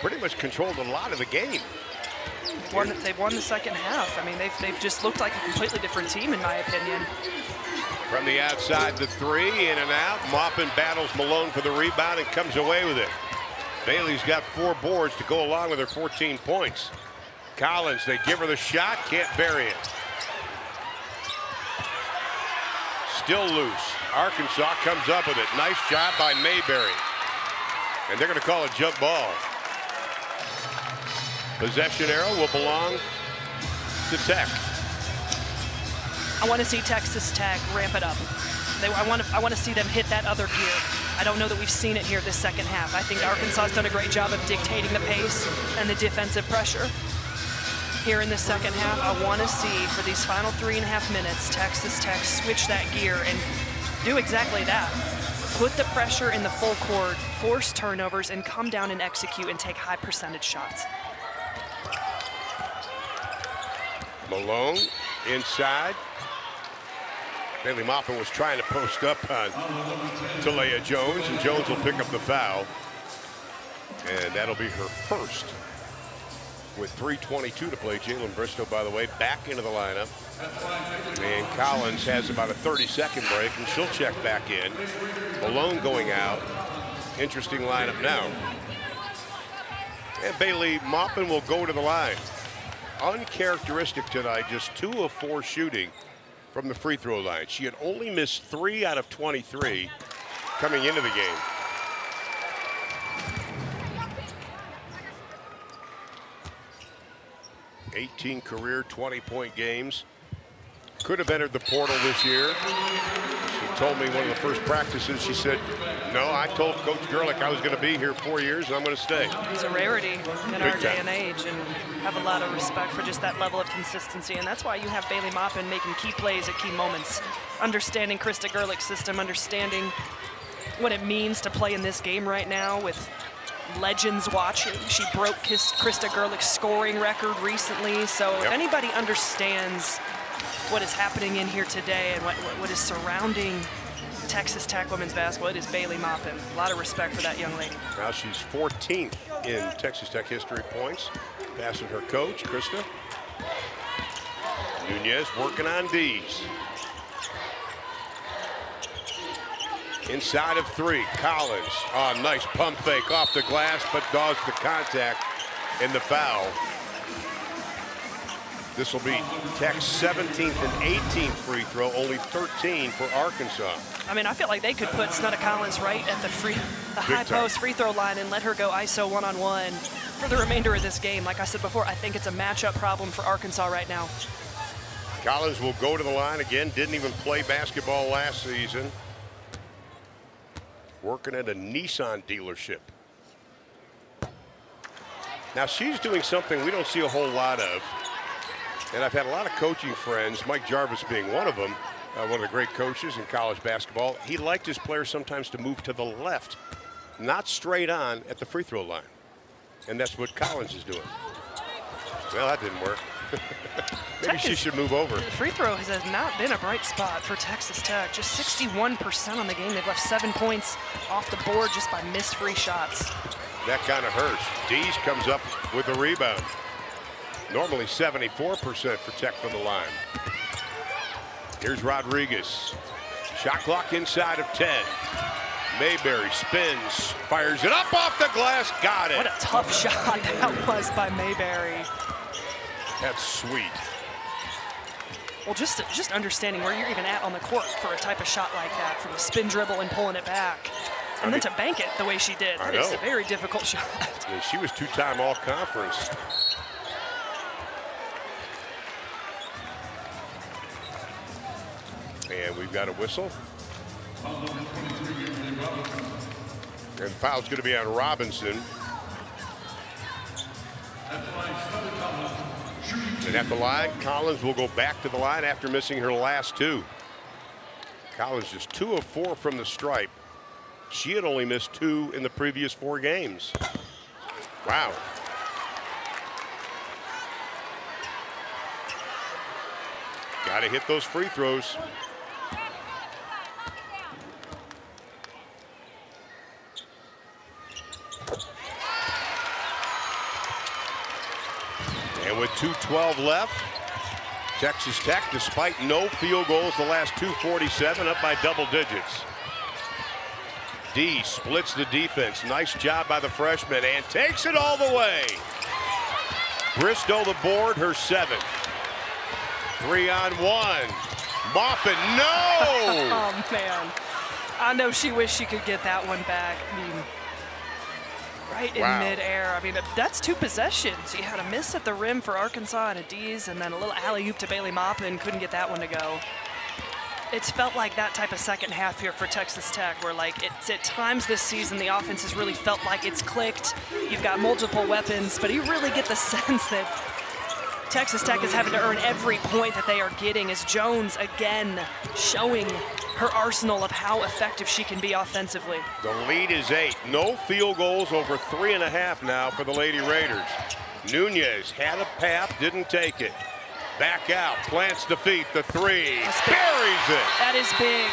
pretty much controlled a lot of the game. They've won the second half. I mean, they've just looked like a completely different team, in my opinion. From the outside, the three, in and out. Maupin battles Malone for the rebound and comes away with it. Bailey's got 4 boards to go along with her 14 points. Collins, they give her the shot, can't bury it. Still loose. Arkansas comes up with it. Nice job by Mayberry. And they're going to call a jump ball. Possession arrow will belong to Tech. I want to see Texas Tech ramp it up. I want to see them hit that other gear. I don't know that we've seen it here this second half. I think Arkansas has done a great job of dictating the pace and the defensive pressure. Here in the second half, I want to see for these final 3.5 minutes, Texas Tech switch that gear and do exactly that. Put the pressure in the full court, force turnovers, and come down and execute and take high percentage shots. Malone inside. Bailey Maupin was trying to post up on Talea Jones, and Jones will pick up the foul. And that'll be her first. With 3:22 to play, Jalen Bristow, by the way, back into the lineup. And Collins has about a 30-second break, and she'll check back in. Malone going out. Interesting lineup now. And Bailey Maupin will go to the line. Uncharacteristic tonight, just 2 of 4 shooting from the free throw line. She had only missed 3 out of 23 coming into the game. '18 career 20-point games. Could have entered the portal this year. She told me one of the first practices, she said, no, I told Coach Gerlich I was going to be here 4 years and I'm going to stay. It's a rarity in our day and age, and have a lot of respect for just that level of consistency. And that's why you have Bailey Maupin making key plays at key moments, understanding Krista Gerlich's system, understanding what it means to play in this game right now with legends watching. She broke Krista Gerlich's scoring record recently. So if anybody understands what is happening in here today and what is surrounding Texas Tech women's basketball, it is Bailey Maupin. A lot of respect for that young lady. Now she's 14th in Texas Tech history points, passing her coach, Krista. Nunez working on Dees. Inside of 3, Collins. Oh, nice pump fake off the glass, but dodged the contact and the foul. This will be Tech's 17th and 18th free throw, only 13 for Arkansas. I mean, I feel like they could put Snutta Collins right at the high post free throw line and let her go ISO one-on-one for the remainder of this game. Like I said before, I think it's a matchup problem for Arkansas right now. Collins will go to the line again. Didn't even play basketball last season. Working at a Nissan dealership. Now she's doing something we don't see a whole lot of. And I've had a lot of coaching friends, Mike Jarvis being one of them, one of the great coaches in college basketball. He liked his players sometimes to move to the left, not straight on at the free throw line. And that's what Collins is doing. Well, that didn't work. Maybe she should move over. Free throw has not been a bright spot for Texas Tech. Just 61% on the game. They've left 7 points off the board just by missed free shots. That kind of hurts. Dees comes up with the rebound. Normally 74% for Tech from the line. Here's Rodriguez. Shot clock inside of 10. Mayberry spins, fires it up off the glass, got it. What a tough shot that was by Mayberry. That's sweet. Well, just understanding where you're even at on the court for a type of shot like that, from a spin dribble and pulling it back. And then to bank it the way she did, that is a very difficult shot. Yeah, she was two-time all-conference. And we've got a whistle. And foul's going to be on Robinson. And at the line, Collins will go back to the line after missing her last two. Collins just 2 of 4 from the stripe. She had only missed 2 in the previous 4 games. Wow. Got to hit those free throws. And with 2:12 left, Texas Tech, despite no field goals the last 2:47, up by double digits. D splits the defense. Nice job by the freshman and takes it all the way. Bristow the board, her 7th. 3-on-1. Maupin, no! Oh, man. I know she wished she could get that one back. I mean, right in midair. I mean, that's 2 possessions. You had a miss at the rim for Arkansas and a D's, and then a little alley-oop to Bailey Maupin. Couldn't get that one to go. It's felt like that type of second half here for Texas Tech, where like it's at times this season the offense has really felt like it's clicked. You've got multiple weapons, but you really get the sense that Texas Tech is having to earn every point that they are getting, as Jones again showing her arsenal of how effective she can be offensively. The lead is 8. No field goals over 3.5 now for the Lady Raiders. Nunez had a path, didn't take it. Back out, plants the feet, the 3, buries it. That is big.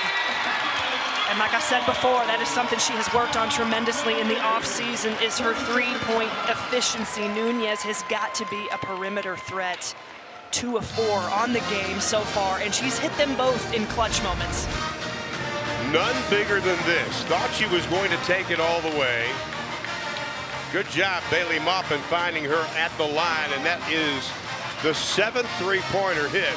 And like I said before, that is something she has worked on tremendously in the offseason, is her 3-point efficiency. Nunez has got to be a perimeter threat. 2 of 4 on the game so far, and she's hit them both in clutch moments. None bigger than this. Thought she was going to take it all the way. Good job, Bailey Maupin, finding her at the line, and that is the 7th 3-pointer hit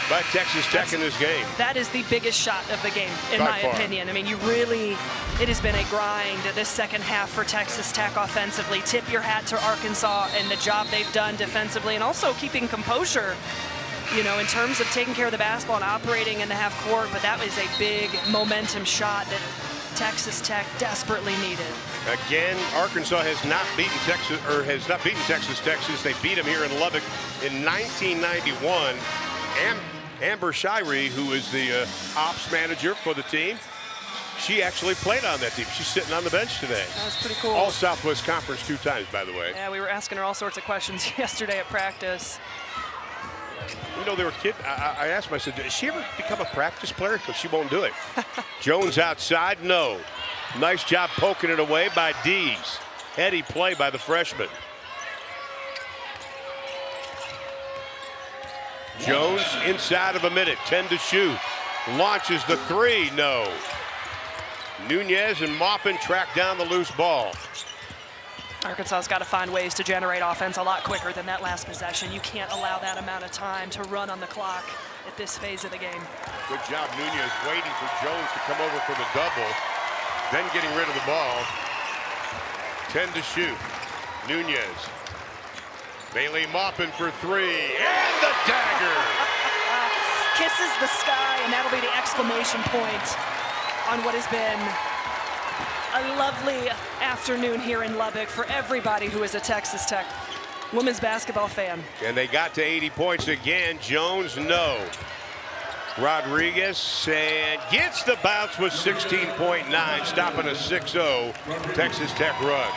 by Texas Tech in this game. That is the biggest shot of the game, in my opinion. I mean, it has been a grind this second half for Texas Tech offensively. Tip your hat to Arkansas and the job they've done defensively, and also keeping composure, you know, in terms of taking care of the basketball and operating in the half court. But that was a big momentum shot that Texas Tech desperately needed. Again, Arkansas has not beaten Texas Tech since they beat them here in Lubbock in 1991. Amber Shirey, who is the ops manager for the team, she actually played on that team. She's sitting on the bench today. That was pretty cool. All Southwest Conference 2 times, by the way. Yeah, we were asking her all sorts of questions yesterday at practice. You know, they were kids. I asked them, I said, does she ever become a practice player? Because she won't do it. Jones outside, no. Nice job poking it away by Dees. Heady play by the freshman. Jones inside of a minute, 10 to shoot. Launches the 3, no. Nunez and Maupin track down the loose ball. Arkansas's got to find ways to generate offense a lot quicker than that last possession. You can't allow that amount of time to run on the clock at this phase of the game. Good job, Nunez, waiting for Jones to come over for the double, then getting rid of the ball. 10 to shoot. Nunez. Bailey Maupin for 3, and the dagger! Kisses the sky, and that'll be the exclamation point on what has been a lovely afternoon here in Lubbock for everybody who is a Texas Tech women's basketball fan. And they got to 80 points again. Jones, no. Rodriguez and gets the bounce with 16.9, stopping a 6-0 Texas Tech run.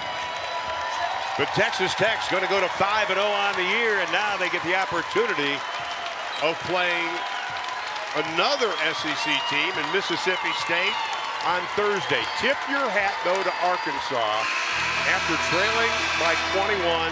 But Texas Tech's going to go to 5-0 on the year, and now they get the opportunity of playing another SEC team in Mississippi State on Thursday. Tip your hat, though, to Arkansas after trailing by 21